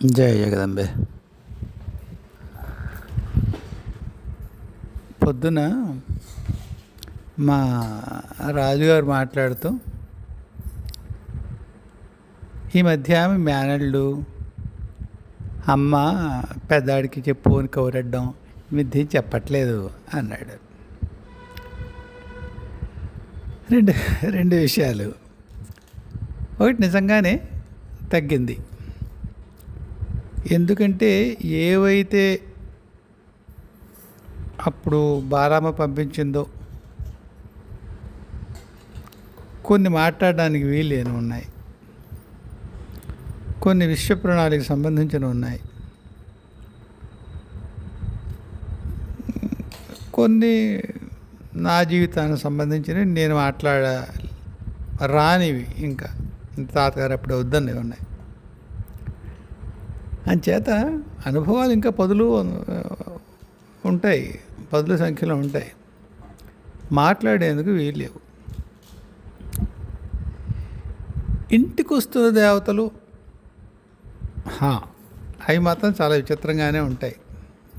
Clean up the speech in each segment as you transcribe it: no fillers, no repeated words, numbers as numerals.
జయ జగదంబే. పొద్దున మా రాజుగారు మాట్లాడుతూ ఈ మధ్య ఆమె మేనళ్ళు అమ్మ పెద్దాడికి చెప్పు అని కౌరెడ్డం మధ్య చెప్పట్లేదు అన్నాడు. రెండు రెండు విషయాలు. ఒకటి నిజంగానే తగ్గింది. ఎందుకంటే ఏవైతే అప్పుడు బాలమ్మ పంపించిందో కొన్ని మాట్లాడడానికి వీలేని ఉన్నాయి, కొన్ని విశ్వ ప్రణాళికి సంబంధించినవి ఉన్నాయి, కొన్ని నా జీవితానికి సంబంధించినవి నేను రానివి ఇంకా తాతగారు అప్పుడు వద్దన్నవి ఉన్నాయి. అంచేత అనుభవాలు ఇంకా పదులు ఉంటాయి, పదుల సంఖ్యలో ఉంటాయి, మాట్లాడేందుకు వీల్లేవు. ఇంటికి వస్తున్న దేవతలు అవి మాత్రం చాలా విచిత్రంగానే ఉంటాయి.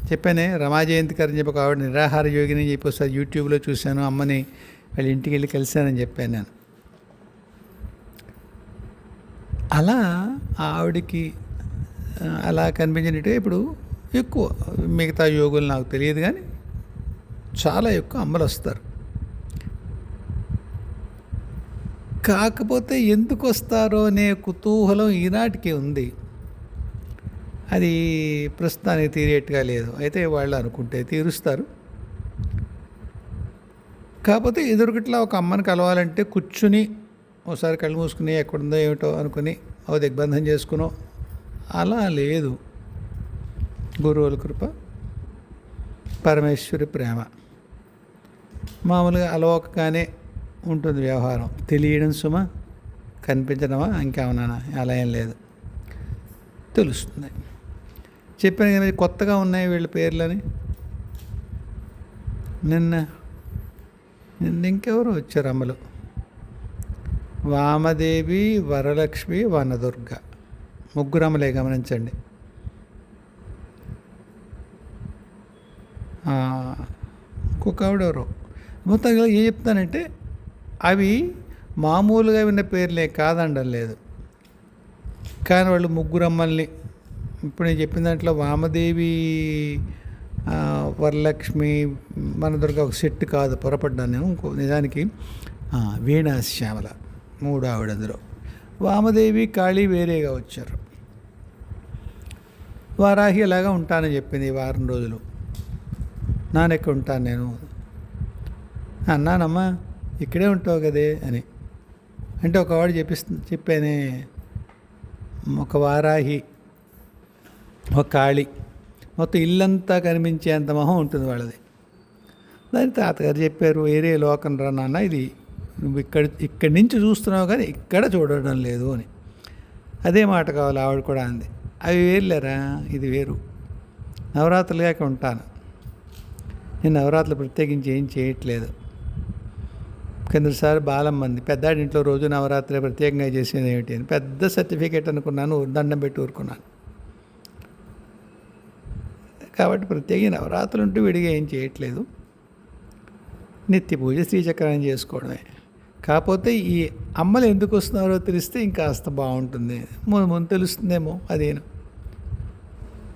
చెప్పానే రమా జయంతికి అని చెప్పి ఆవిడ నిరాహార యోగిని చెప్పి ఒకసారి యూట్యూబ్లో చూశాను, అమ్మని వాళ్ళ ఇంటికి వెళ్ళి కలిశానని చెప్పాను నేను. అలా ఆవిడికి అలా కనిపించినట్టుగా ఇప్పుడు ఎక్కువ మిగతా యోగులు నాకు తెలియదు, కానీ చాలా ఎక్కువ అమ్మలు వస్తారు. కాకపోతే ఎందుకు వస్తారో అనే కుతూహలం ఈనాటికి ఉంది. అది ప్రస్తుతానికి తీరేట్టుగా లేదు. అయితే వాళ్ళు అనుకుంటే తీరుస్తారు. కాకపోతే ఎదురుగట్లా ఒక అమ్మని కలవాలంటే కూర్చుని ఒకసారి కళ్ళు మూసుకుని ఎక్కడుందో ఏమిటో అనుకుని ఓ దిగ్బంధం చేసుకునో అలా లేదు. గురువుల కృప, పరమేశ్వరి ప్రేమ, మామూలుగా అలవోకగానే ఉంటుంది వ్యవహారం. తెలియడం సుమ, కనిపించడమా ఇంకేమన్నా అలా ఏం లేదు, తెలుస్తుంది. చెప్పాను కానీ కొత్తగా ఉన్నాయి వీళ్ళ పేర్లని. నిన్న ఇంకెవరు వచ్చారు అమ్మలు, వామదేవి, వరలక్ష్మి, వనదుర్గ, ముగ్గురమ్మలే గమనించండి. ఇంకొక ఆవిడెవరో. మొత్తంగా ఏం చెప్తానంటే అవి మామూలుగా విన్న పేర్లే కాదండం లేదు, కానీ వాళ్ళు ముగ్గురమ్మల్ని ఇప్పుడు నేను చెప్పిన దాంట్లో వామదేవి, వరలక్ష్మి, వనదుర్గ ఒక సెట్ కాదు, పొరపడ్డాను నేను. నిజానికి వీణాశ్యామల మూడు ఆవిడ అందులో. వామదేవి, కాళీ వేరేగా వచ్చారు. వారాహి అలాగా ఉంటానని చెప్పింది ఈ వారం రోజులు. నానెక్కడ ఉంటాను నేను అన్నానమ్మా, ఇక్కడే ఉంటావు కదే అని. అంటే ఒకవాడు చెప్పానే, ఒక వారాహి, ఒక కాళీ, మొత్తం ఇల్లంతా కనిపించేంత మొహం ఉంటుంది వాళ్ళది. దాని తాతగారు చెప్పారు, వేరే లోకం రా నాన్న, ఇది నువ్వు ఇక్కడి నుంచి చూస్తున్నావు కానీ ఇక్కడ చూడడం లేదు అని. అదే మాట కావాలి ఆవిడ కూడా అంది. అవి వేరులేరా, ఇది వేరు. నవరాత్రులుగాక ఉంటాను నేను. నవరాత్రులు ప్రత్యేకించి ఏం చేయట్లేదు. కిందసారి బాలమ్మంది, పెద్దాడింట్లో రోజు నవరాత్రి ప్రత్యేకంగా చేసేది ఏమిటి అని. పెద్ద సర్టిఫికేట్ అనుకున్నాను, దండం పెట్టి ఊరుకున్నాను. కాబట్టి ప్రత్యేకంగా నవరాత్రులు ఉంటూ విడిగా ఏం చేయట్లేదు. నిత్య పూజ, శ్రీచక్రాన్ని చేసుకోవడమే. కాకపోతే ఈ అమ్మలు ఎందుకు వస్తున్నారో తెలిస్తే ఇంకాస్త బాగుంటుంది, ముందు తెలుస్తుందేమో. అదేను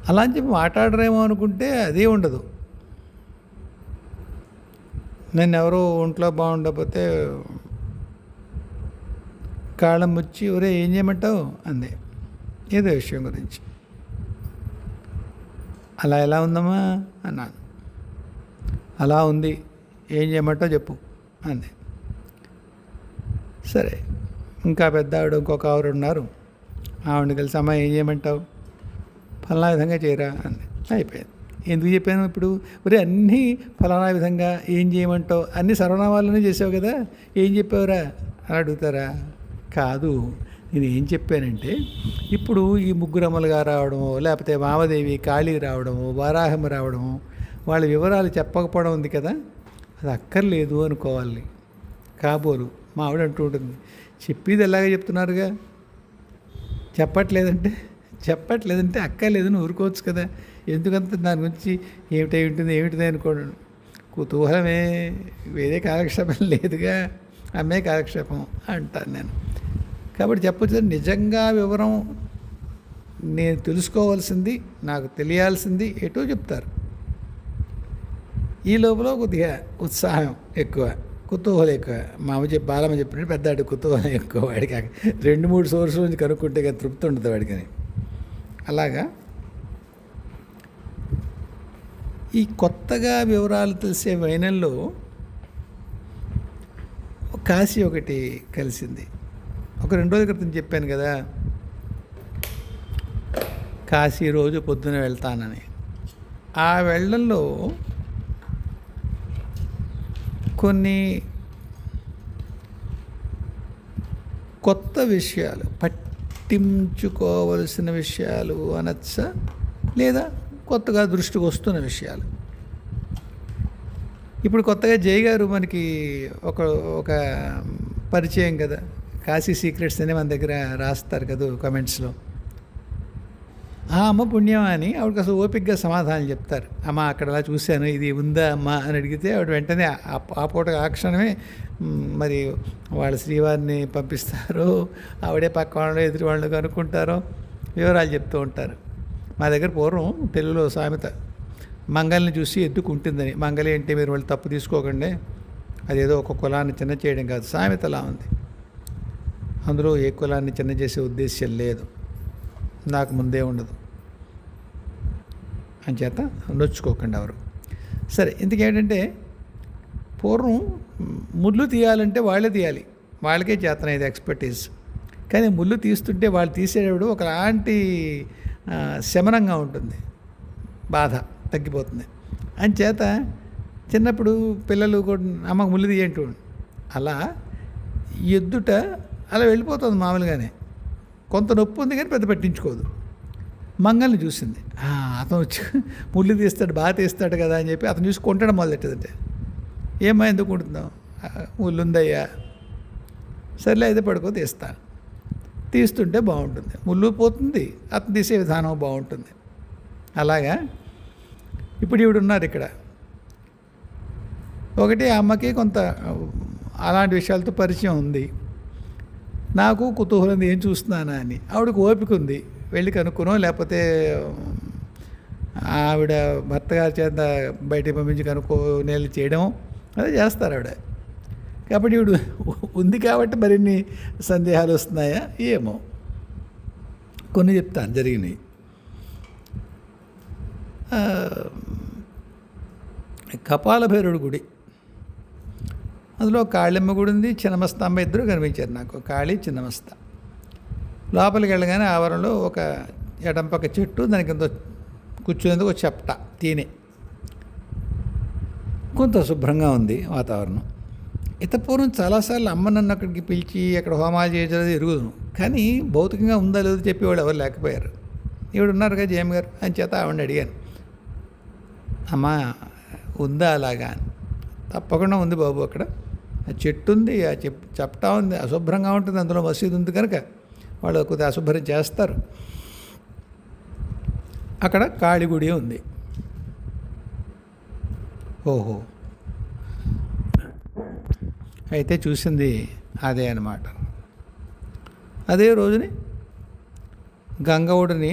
అలా అని చెప్పి మాట్లాడరేమో అనుకుంటే అదే ఉండదు. నేను ఎవరో ఒంట్లో బాగుండకపోతే కాళ్ళం వచ్చి ఒరే ఏం చేయమంటావు అంది, ఏదో విషయం గురించి. అలా ఎలా ఉందమ్మా అన్నాను. అలా ఉంది, ఏం చేయమంటావు చెప్పు అంది. సరే, ఇంకా పెద్ద ఆవిడ ఇంకొక ఆవిడ ఉన్నారు, ఆవిడని కలిసి అమ్మ ఏం చేయమంటావు, ఫలానా విధంగా చేయరా అంది. అయిపోయింది. ఎందుకు చెప్పాను ఇప్పుడు, మరి అన్నీ ఫలానా విధంగా ఏం చేయమంటావు, అన్నీ సర్వనామాలనే చేసావు కదా, ఏం చెప్పావురా అని అడుగుతారా? కాదు, నేను ఏం చెప్పానంటే ఇప్పుడు ఈ ముగ్గురమ్మలుగా రావడము, లేకపోతే వామదేవి, కాళీ రావడము, వారాహం రావడము, వాళ్ళ వివరాలు చెప్పకపోవడం ఉంది కదా, అది అక్కర్లేదు అనుకోవాలి. కాబోలు మా ఆవిడ అంటూ ఉంటుంది, చెప్పేది ఎలాగ చెప్తున్నారుగా, చెప్పట్లేదంటే చెప్పట్లేదంటే అక్కర్లేదని ఊరుకోవచ్చు కదా, ఎందుకంత దాని గురించి ఏమిటిది అనుకోండి. కుతూహలమే, వేరే కాలక్షేపం లేదుగా, అమ్మే కాలక్షేపం అంటాను నేను. కాబట్టి చెప్పొచ్చు, నిజంగా వివరం నేను తెలుసుకోవాల్సింది, నాకు తెలియాల్సింది ఎటో చెప్తారు. ఈ లోపల కొద్దిగా ఉత్సాహం ఎక్కువ, కుతూహలం ఎక్కువ. బాలమ్మ చెప్పినట్టు పెద్దాడు కుతూహలం ఎక్కువ వాడికి. 2-3 సోర్సుల నుంచి కనుక్కుంటే కానీ తృప్తి ఉండదు వాడికని. అలాగా ఈ కొత్తగా వివరాలు తెలిసే వైనంలో కాశీ ఒకటి కలిసింది. ఒక 2 రోజుల క్రితం చెప్పాను కదా, కాశీ రోజు పొద్దున వెళ్తానని. ఆ వెళ్ళడంలో కొన్ని కొత్త విషయాలు, పట్టించుకోవలసిన విషయాలు అనొచ్చా, లేదా కొత్తగా దృష్టికి వస్తున్న విషయాలు. ఇప్పుడు కొత్తగా జై గారు మనకి ఒక పరిచయం కదా, కాశీ సీక్రెట్స్ అని మన దగ్గర రాస్తారు కదా కామెంట్స్లో. అమ్మ పుణ్యం అని ఆవిడకి అసలు ఓపికగా సమాధానం చెప్తారు. అమ్మ అక్కడ అలా చూశాను, ఇది ఉందా అమ్మ అని అడిగితే ఆవిడ వెంటనే ఆ పూట ఆ క్షణమే మరి వాళ్ళ శ్రీవారిని పంపిస్తారో, ఆవిడే పక్క వాళ్ళు ఎదురు వాళ్ళు కనుక్కుంటారో వివరాలు చెప్తూ ఉంటారు. మా దగ్గర పూర్వం తెలుగులో సామెత, మంగళని చూసి ఎద్దుకుంటుందని. మంగళి అంటే మీరు వాళ్ళు తప్పు తీసుకోకండి, అదేదో ఒక కులాన్ని చిన్న చేయడం కాదు, సామెత అలా ఉంది. అందులో ఏ కులాన్ని చిన్న చేసే ఉద్దేశ్యం లేదు, నాకు ముందే ఉండదు. అంచేత నొచ్చుకోకండి ఎవరు. సరే, ఇంతకేంటంటే పూర్వం ముళ్ళు తీయాలంటే వాళ్ళే తీయాలి, వాళ్ళకే చేతనైది ఎక్స్పర్టీస్. కానీ ముళ్ళు తీస్తుంటే వాళ్ళు తీసేటప్పుడు ఒకలాంటి శమనంగా ఉంటుంది, బాధ తగ్గిపోతుంది. అంచేత చిన్నప్పుడు పిల్లలు కూడా అమ్మకు ముళ్ళు తీయంటూ అలా ఎద్దుట అలా వెళ్ళిపోతుంది మామూలుగానే. కొంత నొప్పి ఉంది కానీ పెద్ద పట్టించుకోదు. మంగల్ని చూసింది, అతను వచ్చి ముళ్ళు తీస్తాడు, బాగా తీస్తాడు కదా అని చెప్పి అతను చూసి కొంటడం మొదలెట్టదంటే, ఏమ్మా ఎందుకు కొంటున్నావు, ముళ్ళు ఉందయ్యా, సర్లే అయితే పడుకో తీస్తాను. తీస్తుంటే బాగుంటుంది, ముళ్ళు పోతుంది, అతను తీసే విధానం బాగుంటుంది. అలాగా ఇప్పుడు ఉన్నారు ఇక్కడ. ఒకటి అమ్మకి కొంత అలాంటి విషయాలతో పరిచయం ఉంది, నాకు కుతూహలం ఏం చూస్తున్నానా అని. ఆవిడకు ఓపిక ఉంది, వెళ్ళి కనుక్కునో లేకపోతే ఆవిడ భర్త గారి చేత బయటికి పంపించి కనుక్కో నేలు చేయడం అదే చేస్తారు ఆవిడ. కాబట్టి ఈవిడ ఉంది కాబట్టి మరిన్ని సందేహాలు వస్తున్నాయా ఏమో, కొన్ని చెప్తాను జరిగినాయి. కపాలభైరవుడి గుడి, అందులో కాళిమ్మ గుడి ఉంది, చిన్నమస్తాంబ ఇద్దరు కనిపించారు నాకు, కాళీ చిన్నమస్త. లోపలికి వెళ్ళగానే ఆవరణలో ఒక ఎడంపక్క చెట్టు, దానికి కింద కూర్చునేందుకు ఒక చెప్ట తేనె, కొంత శుభ్రంగా ఉంది వాతావరణం. పూర్వం చాలాసార్లు అమ్మ నన్ను అక్కడికి పిలిచి అక్కడ హోమాలు చేయలేదు ఎరుగుదును, కానీ భౌతికంగా ఉందా లేదో చెప్పేవాళ్ళు ఎవరు లేకపోయారు. ఉన్నారు కదా జయమ్మ గారు, అని చేత ఆవిడని అడిగాను, అమ్మ ఉందా అలాగా అని. తప్పకుండా ఉంది బాబు, అక్కడ ఆ చెట్టు ఉంది, ఆ చెప్తా ఉంది, అశుభ్రంగా ఉంటుంది, అందులో మసీదు ఉంది కనుక వాళ్ళు కొద్దిగా అశుభ్రం చేస్తారు. అక్కడ కాళీ గుడి ఉంది. ఓహో, అయితే చూసింది అదే అన్నమాట. అదే రోజుని గంగవుడిని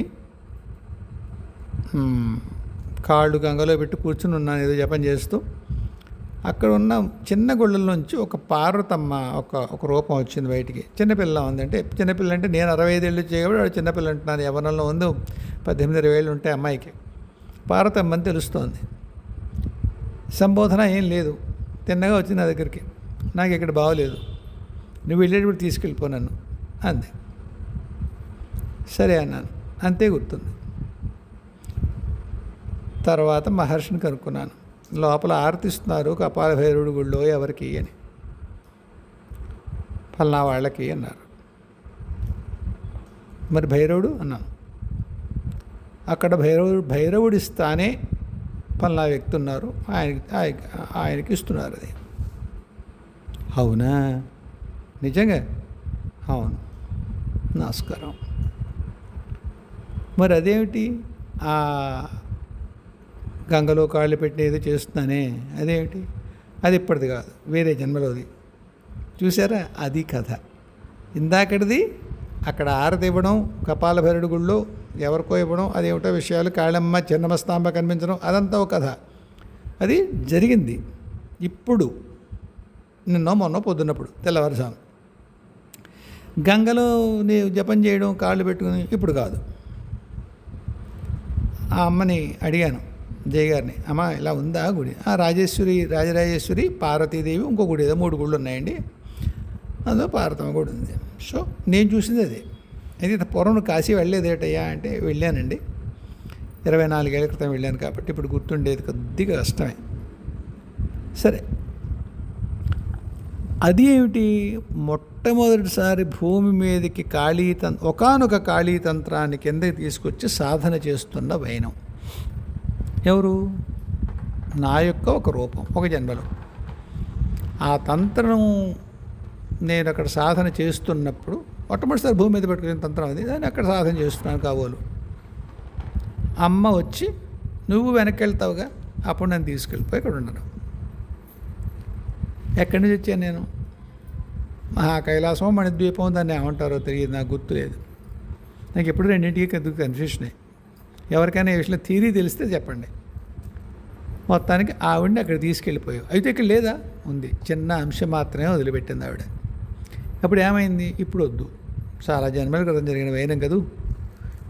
కాళ్ళు గంగలో పెట్టి కూర్చుని ఉన్నాను ఏదో జపం చేస్తూ. అక్కడ ఉన్న చిన్న గుళ్ళల్లోంచి ఒక పార్వతమ్మ ఒక రూపం వచ్చింది బయటికి. చిన్నపిల్ల ఉందంటే, చిన్నపిల్ల అంటే నేను 65 ఏళ్ళు చేయబడి వాడు చిన్నపిల్ల అంటున్నాను, యవ్వనంలో ఉంది, 18-20 ఏళ్ళు ఉంటాయి అమ్మాయికి. పార్వతమ్మ అని తెలుస్తోంది. సంబోధన ఏం లేదు, తిన్నగా వచ్చింది నా దగ్గరికి. నాకు ఇక్కడ బాగోలేదు, నువ్వు వెళ్ళేటప్పుడు తీసుకెళ్ళిపో నన్ను అంది. సరే అన్నాను, అంతే గుర్తుంది. తర్వాత మహర్షిని కనుక్కున్నాను, లోపల ఆర్తిస్తున్నారు కపాలభైరవుడి గుళ్ళో ఎవరికి అని. ఫల్నా వాళ్ళకి అన్నారు. మరి భైరవుడు అన్నాను. అక్కడ భైరవుడి స్థానే ఫల్నా వ్యక్తి ఉన్నారు, ఆయనకి ఇస్తున్నారు. అది అవునా, నిజంగా? అవును, నమస్కారం. మరి అదేమిటి ఆ గంగలో కాళ్ళు పెట్టి ఏదో చేస్తున్నానే, అదేమిటి? అది ఇప్పటిది కాదు, వేరే జన్మలోది. చూసారా, అది కథ. ఇందాకటిది అక్కడ ఆరతి ఇవ్వడం, కపాలభైరుడి గుళ్ళో ఎవరికో ఇవ్వడం, అదేమిటో విషయాలు, కాళమ్మ చిన్నమస్తాంబ కనిపించడం, అదంతా ఒక కథ. అది జరిగింది ఇప్పుడు, నిన్నో మొన్న పొద్దున్నప్పుడు తెల్లవారుజాము. గంగలో నేను జపం చేయడం, కాళ్ళు పెట్టుకుని ఇప్పుడు కాదు. ఆ అమ్మని అడిగాను, జయ గారిని, అమ్మ ఇలా ఉందా గుడి? రాజేశ్వరి, రాజరాజేశ్వరి, పార్వతీదేవి, ఇంకో గుడి, ఏదో 3 గుళ్ళు ఉన్నాయండి, అందులో పార్వతమ్మ గుడి ఉంది. సో నేను చూసింది అది. అయితే పూర్వం కాశీ వెళ్ళలేదేటయ్యా అంటే, వెళ్ళానండి, 24 ఏళ్ల క్రితం వెళ్ళాను కాబట్టి ఇప్పుడు గుర్తుండేది కొద్దిగా కష్టమే. సరే, అది ఏమిటి? మొట్టమొదటిసారి భూమి మీదకి ఒకానొక కాళీతంత్రాన్ని కిందకి తీసుకొచ్చి సాధన చేస్తున్న వైనం ఎవరు? నా యొక్క ఒక రూపం, ఒక జన్మలో. ఆ తంత్రం నేను అక్కడ సాధన చేస్తున్నప్పుడు, మొట్టమొదటిసారి భూమి మీద పెట్టుకునే తంత్రం అది, దాన్ని అక్కడ సాధన చేస్తున్నాను కాబోలు. అమ్మ వచ్చి, నువ్వు వెనక్కి వెళ్తావుగా, అప్పుడు నన్ను తీసుకెళ్ళిపోయి ఇక్కడ ఉన్నాను. ఎక్కడి నుంచి వచ్చాను నేను? కైలాసం, మణిద్వీపం, దాన్ని ఏమంటారో తెలియదు, నాకు గుర్తులేదు. నాకు ఎప్పుడు రెండింటికి కన్ఫ్యూషనే. ఎవరికైనా ఈ విషయంలో థియరీ తెలిస్తే చెప్పండి. మొత్తానికి ఆవిడని అక్కడ తీసుకెళ్ళిపోయావు. అయితే ఇక్కడ లేదా? ఉంది, చిన్న అంశం మాత్రమే వదిలిపెట్టింది ఆవిడ. అప్పుడు ఏమైంది? ఇప్పుడు వద్దు, చాలా జన్మల క్రితం జరిగిన వైనం కదూ,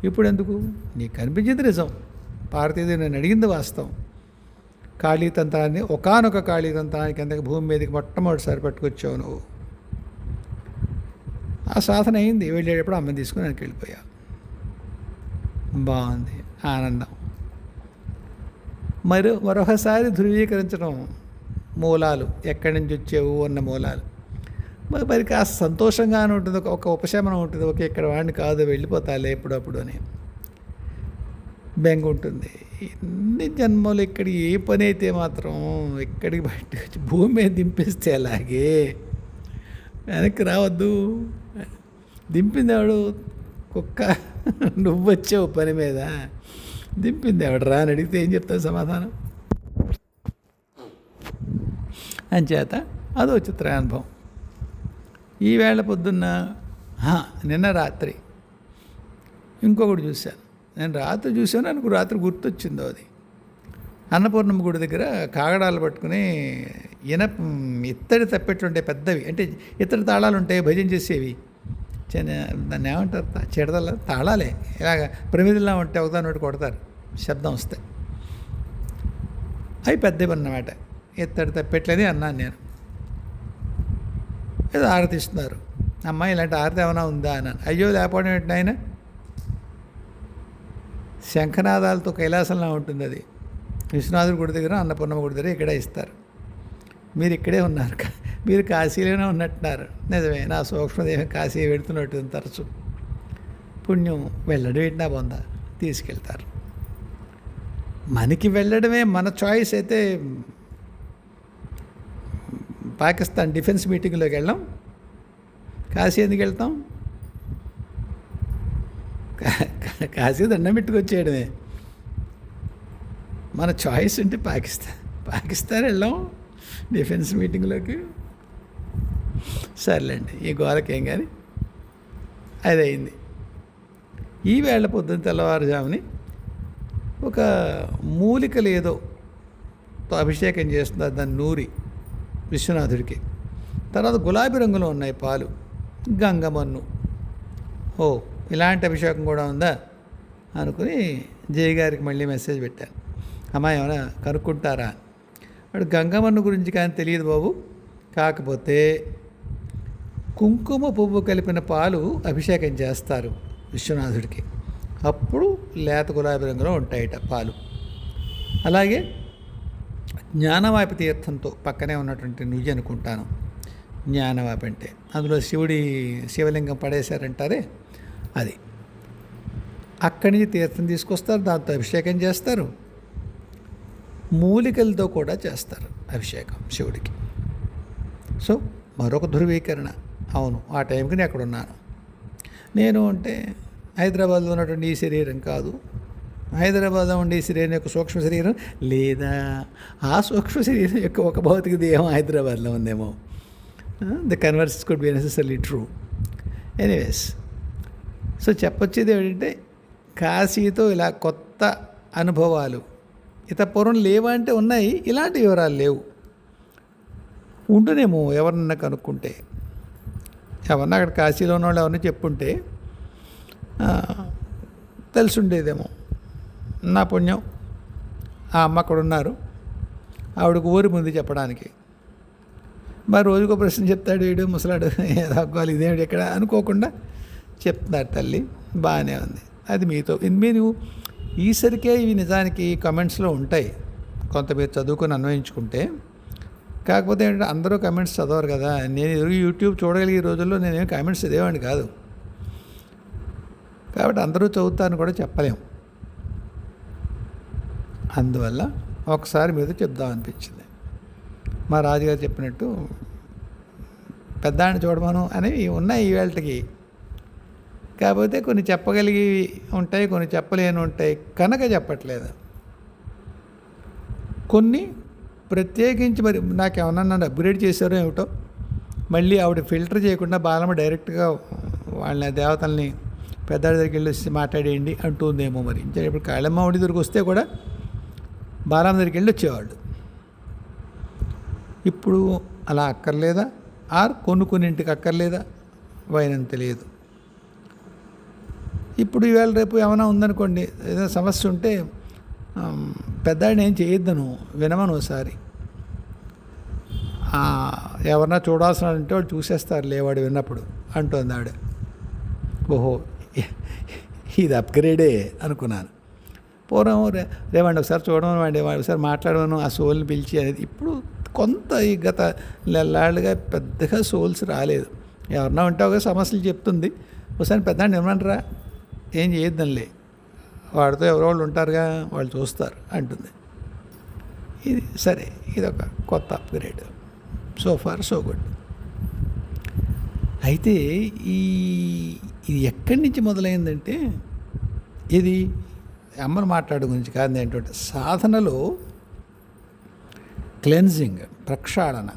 ఇప్పుడు ఎందుకు? నీకు కనిపించింది నిజం, పార్వతీదేవి నేను అడిగింది వాస్తవం. కాళీతంత్రాన్ని, ఒకానొక కాళీతంత్రానికి కిందకి భూమి మీదకి మొట్టమొదటిసారి పట్టుకొచ్చావు నువ్వు. ఆ సాధన అయింది. వెళ్ళేటప్పుడు అమ్మని తీసుకుని వెనక్కి వెళ్ళిపోయా. బాగుంది, ఆనందం. మరొకసారి ధృవీకరించడం, మూలాలు ఎక్కడి నుంచి వచ్చేవు అన్న మూలాలు. మరి కాస్త సంతోషంగానే ఉంటుంది, ఒక ఉపశమనం ఉంటుంది. ఓకే, ఇక్కడ వాడిని కాదు, వెళ్ళిపోతాలే ఎప్పుడప్పుడు అని. బెంగ ఉంటుంది. ఎన్ని జన్మలు ఇక్కడ ఏ పని అయితే మాత్రం ఎక్కడికి బయటకు వచ్చి భూమి మీద దింపేస్తే అలాగే వెనక్కి రావద్దు. దింపింది ఎవడు? కుక్క. నువ్వు వచ్చావు పని మీద, దింపింది ఎవడు రా అని అడిగితే ఏం చెప్తావు సమాధానం? అంచేత అదో చిత్రానుభవం. ఈవేళ పొద్దున్న, నిన్న రాత్రి ఇంకొకటి చూశాను. నేను రాత్రి చూశాను, నాకు రాత్రి గుర్తొచ్చిందో అది. అన్నపూర్ణమ్మ గుడి దగ్గర కాగడాలు పట్టుకుని ఇత్తడి తప్పెట్లు ఉంటాయి పెద్దవి, అంటే ఇత్తడి తాళాలు ఉంటాయి భజన చేసేవి. దాన్ని ఏమంటారు? చెడదల తాళాలే, ఇలాగ ప్రమిదిలా ఉంటే ఒకదాని ఒకటి కొడతారు, శబ్దం వస్తాయి. అవి పెద్దవి అన్నమాట, ఇత్తడి తప్పెట్లని అన్నాను నేను. ఏదో ఆరతిస్తున్నారు. అమ్మాయి ఇలాంటి ఆరతి ఏమైనా ఉందా అన్నాను. అయ్యో లేకపోవడం ఏంటి ఆయన, శంఖనాదాలతో కైలాసంలా ఉంటుంది అది. విశ్వనాథుడి గుడి దగ్గర, అన్నపూర్ణమ్మ గుడి దగ్గర ఇక్కడ ఇస్తారు. మీరు ఇక్కడే ఉన్నారు, మీరు కాశీలోనే ఉన్నట్టున్నారు. నిజమే, నా సూక్ష్మదేహం కాశీ పెడుతున్నట్టు తరచు. పుణ్యం వెళ్ళడం ఏంటి, నా బొంద తీసుకెళ్తారు. మనకి వెళ్ళడమే మన చాయిస్ అయితే పాకిస్తాన్ డిఫెన్స్ మీటింగ్లోకి వెళ్ళాం, కాశీ ఎందుకు వెళ్తాం? కాశీ దండం పెట్టుకొచ్చేయడమే మన చాయిస్. ఉంటే పాకిస్తాన్ వెళ్ళాం డిఫెన్స్ మీటింగ్లోకి. సర్లేండి, ఈ గోలకేం కానీ అది అయింది. ఈవేళ పొద్దున్న తెల్లవారుజాముని ఒక మూలికలు ఏదో అభిషేకం చేస్తున్నారు, దాన్ని నూరి విశ్వనాథుడికి. తర్వాత గులాబీ రంగులో ఉన్నాయి పాలు, గంగమన్ను. ఓ, ఇలాంటి అభిషేకం కూడా ఉందా అనుకుని జయ గారికి మళ్ళీ మెసేజ్ పెట్టాను. అమ్మాయి ఏమైనా కనుక్కుంటారా? వాడు గంగమన్ను గురించి కానీ తెలియదు బాబు, కాకపోతే కుంకుమ పువ్వు కలిపిన పాలు అభిషేకం చేస్తారు విశ్వనాథుడికి, అప్పుడు లేత గులాబీ రంగులో ఉంటాయట పాలు. అలాగే జ్ఞానవాపి తీర్థంతో పక్కనే ఉన్నటువంటి నుయ్యి అనుకుంటాను, జ్ఞానవాపి అంటే అందులో శివలింగం పడేశారంటారే అది. అక్కడి నుంచి తీర్థం తీసుకొస్తారు, దాంతో అభిషేకం చేస్తారు. మూలికలతో కూడా చేస్తారు అభిషేకం శివుడికి. సో మరొక ధృవీకరణ. అవును, ఆ టైంకి నేను అక్కడ ఉన్నాను. నేను అంటే హైదరాబాద్లో ఉన్నటువంటి ఈ శరీరం కాదు, హైదరాబాద్లో ఉండే ఈ శరీరం యొక్క సూక్ష్మ శరీరం లేదా ఆ సూక్ష్మ శరీరం యొక్క ఒక భౌతిక దేహం హైదరాబాద్లో ఉందేమో. The converse could be necessary true. Anyways, so చెప్పొచ్చేది ఏంటంటే కాశీతో ఇలా కొత్త అనుభవాలు పూర్వం లేవా అంటే ఉన్నాయి, ఇలాంటి వివరాలు లేవు. ఉంటునేమో ఎవరన్నా కనుక్కుంటే, ఎవరన్నా అక్కడ కాశీలో ఉన్న వాళ్ళు ఎవరిని చెప్పుంటే తెలుసుండేదేమో. నా పుణ్యం ఆ అమ్మ అక్కడ ఉన్నారు, ఆవిడకు ఊరి ముందు చెప్పడానికి. మరి రోజుకో ప్రశ్న చెప్తాడు వీడు ముసలాడు, తగ్గాలి ఇదేమిటి ఎక్కడ అనుకోకుండా చెప్తున్నారు తల్లి, బాగానే ఉంది. అది మీతో మీరు ఈసరికే ఇవి నిజానికి కమెంట్స్లో ఉంటాయి, కొంత మీరు చదువుకొని అన్వయించుకుంటే. కాకపోతే ఏంటంటే అందరూ కమెంట్స్ చదవరు కదా. నేను యూట్యూబ్ చూడగలిగే రోజుల్లో నేనేం కామెంట్స్ చదివేవాడిని కాదు, కాబట్టి అందరూ చదువుతారని కూడా చెప్పలేము. అందువల్ల ఒకసారి మీద చెప్దామనిపించింది. మా రాజుగారు చెప్పినట్టు పెద్దాన్ని చూడమను అనేవి ఉన్నాయి ఈవేళకి. కాకపోతే కొన్ని చెప్పగలిగి ఉంటాయి, కొన్ని చెప్పలేని ఉంటాయి కనుక చెప్పట్లేదు. కొన్ని ప్రత్యేకించి మరి నాకేమన్నా నన్ను అప్గ్రేడ్ చేశారో ఏమిటో, మళ్ళీ ఆవిడ ఫిల్టర్ చేయకుండా బాలమ్మ డైరెక్ట్గా వాళ్ళ దేవతల్ని పెద్దాడి దగ్గరికి వెళ్ళి వచ్చి మాట్లాడేయండి అంటుందేమో. మరి ఇప్పుడు కాళమ్మ ఆవిడ దగ్గరికి వస్తే కూడా బాలమ్మ దగ్గరికి వెళ్ళి వచ్చేవాళ్ళు. ఇప్పుడు అలా అక్కర్లేదా? కొన్నింటికి అక్కర్లేదా? వైనం తెలియదు. ఇప్పుడు ఈవేళ రేపు ఏమైనా ఉందనుకోండి, ఏదైనా సమస్య ఉంటే పెద్దాడిని ఏం చేయొద్దను, వినమను ఒకసారి. ఎవరన్నా చూడాల్సిన అంటే వాళ్ళు చూసేస్తారు లేవాడు విన్నప్పుడు అంటుంది ఆవిడ. ఓహో, ఇది అప్గ్రేడే అనుకున్నాను. పూర్వం రేవండి ఒకసారి చూడమని ఒకసారి మాట్లాడమను, ఆ సోల్ని పిలిచి అనేది. ఇప్పుడు కొంత ఈ గత నెల్లాళ్ళుగా పెద్దగా సోల్స్ రాలేదు. ఎవరన్నా ఉంటే ఒక సమస్యలు చెప్తుంది, ఒకసారి పెద్దాన్ని ఏమనరా, ఏం చేయొద్దంలే, వాడితో ఎవరో వాళ్ళు ఉంటారుగా, వాళ్ళు చూస్తారు అంటుంది. ఇది సరే, ఇది ఒక కొత్త upgrade. So far so good. అయితే ఇది ఎక్కడి నుంచి మొదలైందంటే, ఇది అమ్మను మాట్లాడే గురించి కాదు, ఏంటంటే సాధనలో క్లెన్జింగ్, ప్రక్షాళన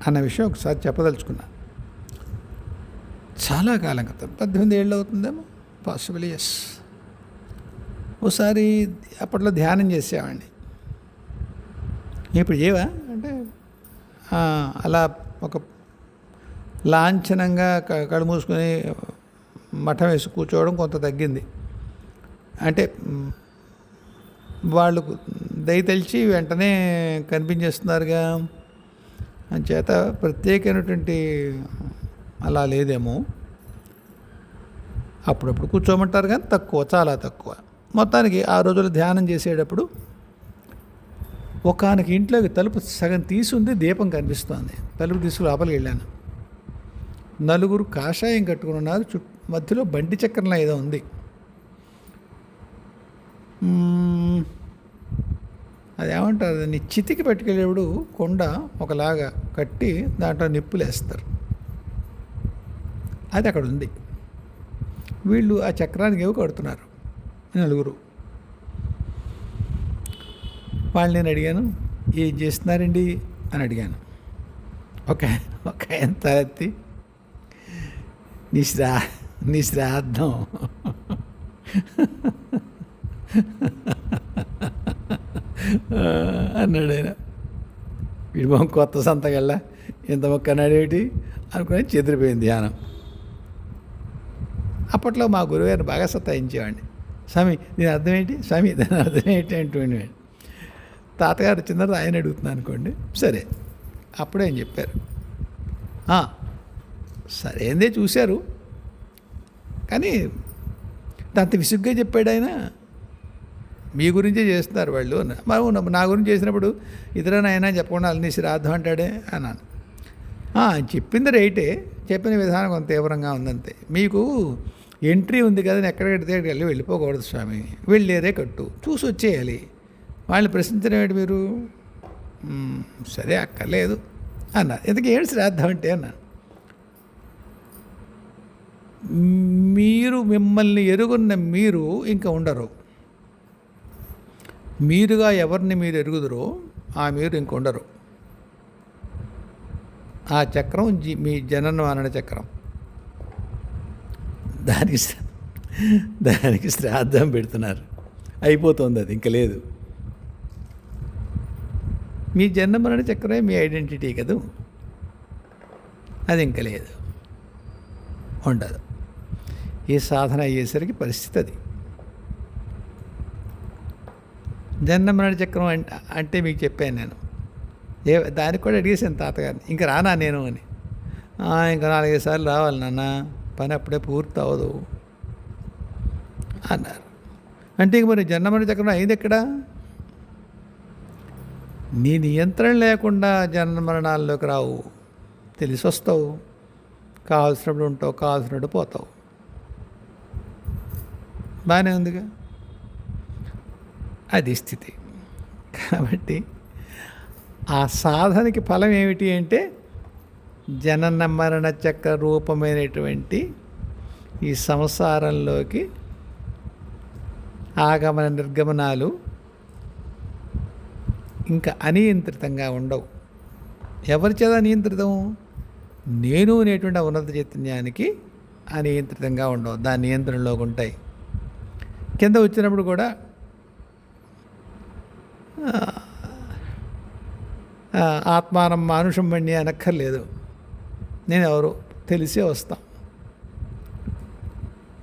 అన్న విషయం ఒకసారి చెప్పదలుచుకున్నా. చాలా కాలం క్రితం, 18 ఏళ్ళు అవుతుందేమో, పాసిబుల్. ఎస్. ఒకసారి అప్పట్లో ధ్యానం చేసేవాడిని. ఇప్పుడు ఏవా అంటే అలా ఒక లాంఛనంగా కళ్ళు మూసుకొని మఠం వేసి కూర్చోవడం కొంత తగ్గింది. అంటే వాళ్ళు దయ తెలిసి వెంటనే కనిపించేస్తున్నారుగా, అంచేత ప్రత్యేకమైనటువంటి అలా లేదేమో. అప్పుడప్పుడు కూర్చోమంటారు కానీ తక్కువ, చాలా తక్కువ. మొత్తానికి ఆ రోజులు ధ్యానం చేసేటప్పుడు ఒకానొక ఇంట్లోకి తలుపు సగం తీసుంది, దీపం కనిపిస్తోంది. తలుపు తీసుకు లోపలికి వెళ్ళాను. నలుగురు కాషాయం కట్టుకుని ఉన్నారు, మధ్యలో బండి చక్రంలో ఏదో ఉంది. అదేమంటారు, దాన్ని చితికి పట్టుకెళ్ళేప్పుడు కొండ ఒకలాగా కట్టి దాంట్లో నిప్పులేస్తారు, అది అక్కడ ఉంది. వీళ్ళు ఆ చక్రానికి ఏవో కడుతున్నారు నలుగురు. వాళ్ళు నేను అడిగాను, ఏం చేస్తున్నారండి అని అడిగాను. ఒక ఆయన తలెత్తి, నీ శ్రాద్ధం అన్నాడు ఆయన. వీడి మొహం కొత్త సంతకల్లా ఇంత మొక్క అన్నాడేమిటి అనుకుని చెదిరిపోయింది ధ్యానం. అప్పట్లో మా గురువుగారిని బాగా సతాయించేవాడిని. స్వామి దీని అర్థం ఏంటి, స్వామి దాని అర్థం ఏంటి అంటుండే. తాతగారు వచ్చిన తర్వాత ఆయన అడుగుతున్నాను అనుకోండి, సరే అప్పుడే ఆయన చెప్పారు. సరేందే చూశారు కానీ అంత విసుగ్గా చెప్పాడు ఆయన. మీ గురించే చేస్తున్నారు వాళ్ళు మరి నా గురించి చేసినప్పుడు ఇతరనైనా చెప్పకుండా అన్ని శ్రాద్ధం అంటాడే అన్నాను. చెప్పింది రైటే, చెప్పిన విధానం కొంత తీవ్రంగా ఉందంతే. మీకు ఎంట్రీ ఉంది కదా, ఎక్కడికడితే వెళ్ళిపోకూడదు స్వామి, వెళ్ళేదే కట్టు, చూసి వచ్చేయాలి. వాళ్ళని ప్రశ్నించడం ఏంటి మీరు? సరే అక్కర్లేదు అన్నారు. ఎందుకు ఏడు శ్రాద్ధం అంటే అన్నాను. మీరు మిమ్మల్ని ఎరుగున్న మీరు ఇంకా ఉండరు. మీరుగా ఎవరిని మీరు ఎరుగుదరో ఆ మీరు ఇంక ఉండరు. ఆ చక్రం మీ జనన మరణ చక్రం. దానికి శ్రాద్ధం పెడుతున్నారు. అయిపోతుంది, అది ఇంక లేదు. మీ జన్మ మరణ చక్రమే మీ ఐడెంటిటీ కదూ, అది ఇంక లేదు, ఉండదు. ఈ సాధన అయ్యేసరికి పరిస్థితి అది. జన్మ మరణ చక్రం అంటే మీకు చెప్పాను నేను. దానికి కూడా అడిగేసాను తాతగారిని, ఇంక రానా నేను అని. ఇంకా 4-5 సార్లు రావాలి నాన్న, పని అప్పుడే పూర్తి అవ్వదు అన్నారు. అంటే ఇంక మరి జన్మ మరణ చక్రం అయింది ఎక్కడ? నీ నియంత్రణ లేకుండా జన్మ మరణాల్లోకి రావు. తెలిసి వస్తావు, కావాల్సినప్పుడు ఉంటావు, కావాల్సినప్పుడు పోతావు. బాగానే ఉందిగా, అది స్థితి. కాబట్టి ఆ సాధనకి ఫలం ఏమిటి అంటే జనన మరణ చక్ర రూపమైనటువంటి ఈ సంసారంలోకి ఆగమన నిర్గమనాలు ఇంకా అనియంత్రితంగా ఉండవు. ఎవరి చేత నియంత్రితం? నేను అనేటువంటి ఉన్నత చైతన్యానికి అనియంత్రితంగా ఉండవు, దాని నియంత్రణలోకి ఉంటాయి. కింద వచ్చినప్పుడు కూడా ఆత్మానం మానుషం బండి అనక్కర్లేదు, నేను ఎవరు తెలిసే వస్తాం.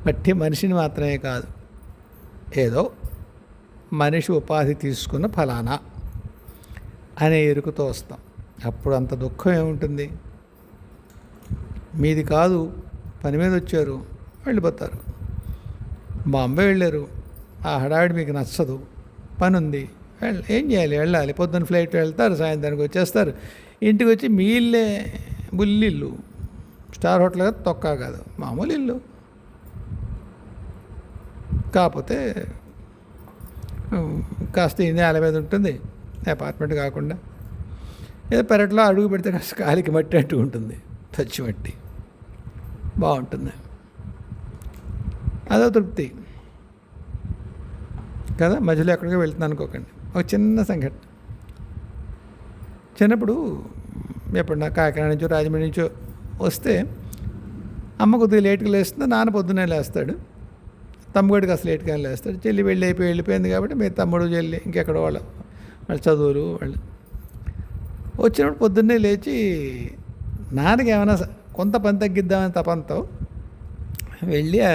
బట్టి మనిషిని మాత్రమే కాదు, ఏదో మనిషి ఉపాధి తీసుకున్న ఫలానా అనే ఎరుకుతో వస్తాం. అప్పుడు అంత దుఃఖం ఏముంటుంది? మీది కాదు, పని మీద వచ్చారు, వెళ్ళిపోతారు. బాంబే వెళ్ళారు, ఆ హడావిడి మీకు నచ్చదు, పని ఉంది, ఏం చేయాలి? వెళ్ళాలి. పొద్దున్న ఫ్లైట్ వెళ్తారు, సాయంత్రానికి వచ్చేస్తారు. ఇంటికి వచ్చి మీ ఇల్లే బుల్లిల్లు, స్టార్ హోటల్ కాదు, తొక్క కాదు, మామూలు ఇల్లు. కాకపోతే కాస్త నేల మీద ఉంటుంది, అపార్ట్మెంట్ కాకుండా. ఏదో పెరట్లో అడుగు పెడితే కాస్త కాలికి మట్టి అంటూ ఉంటుంది, పచ్చి మట్టి, బాగుంటుంది. అదో తృప్తి కదా. మధ్యలో ఎక్కడికో వెళ్తున్నాను అనుకోకండి. ఒక చిన్న సంఘటన. చిన్నప్పుడు ఎప్పుడన్నా కాకినాడ నుంచో రాజమండ్రి నుంచో వస్తే అమ్మ కొద్దిగా లేట్గా లేస్తుంది, నాన్న పొద్దున్నే లేస్తాడు, తమ్ముడికి అసలు లేట్గా లేస్తాడు. చెల్లి వెళ్ళిపోయింది కాబట్టి మీరు తమ్ముడు చెల్లి ఇంకెక్కడ వాళ్ళ చదువులు వాళ్ళు వచ్చినప్పుడు పొద్దున్నే లేచి నాన్నకి ఏమైనా కొంత పని తగ్గిద్దామని తపంతో వెళ్ళి ఆ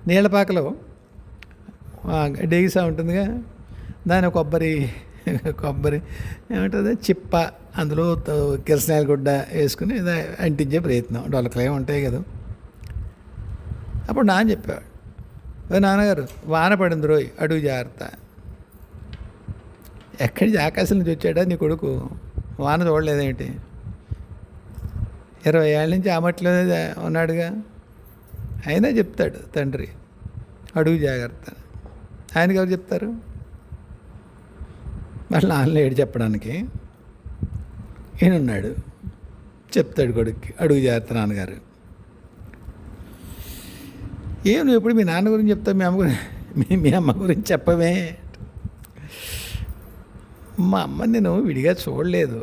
నీళ్ళపాకలో డేగిసా ఉంటుందిగా, దాని కొబ్బరి ఏమంటుంది చిప్ప, అందులో కిరసనాయల గుడ్డ వేసుకుని అంటించే ప్రయత్నం. డొలకలేం ఉంటాయి కదా. అప్పుడు నాన్న చెప్పేవాడు, నాన్నగారు వాన పడింది రోయ్, అడుగు జాగ్రత్త. ఎక్కడి ఆకాశం నుంచి వచ్చాడా నీ కొడుకు? వాన చూడలేదేమిటి? 20 ఏళ్ళ నుంచి ఆ మట్టిలోనే ఉన్నాడుగా. అయినా చెప్తాడు తండ్రి, అడుగు జాగ్రత్త. ఆయనకి ఎవరు చెప్తారు? మళ్ళీ నాన్నలో ఏడు చెప్పడానికి ఈయనున్నాడు, చెప్తాడు కొడుక్కి, అడుగు జాగ్రత్త నాన్నగారు. ఏం నువ్వు ఎప్పుడు మీ నాన్న గురించి చెప్తావు, మీ అమ్మ గురించి చెప్పవే? మా అమ్మ నేను విడిగా చూడలేదు,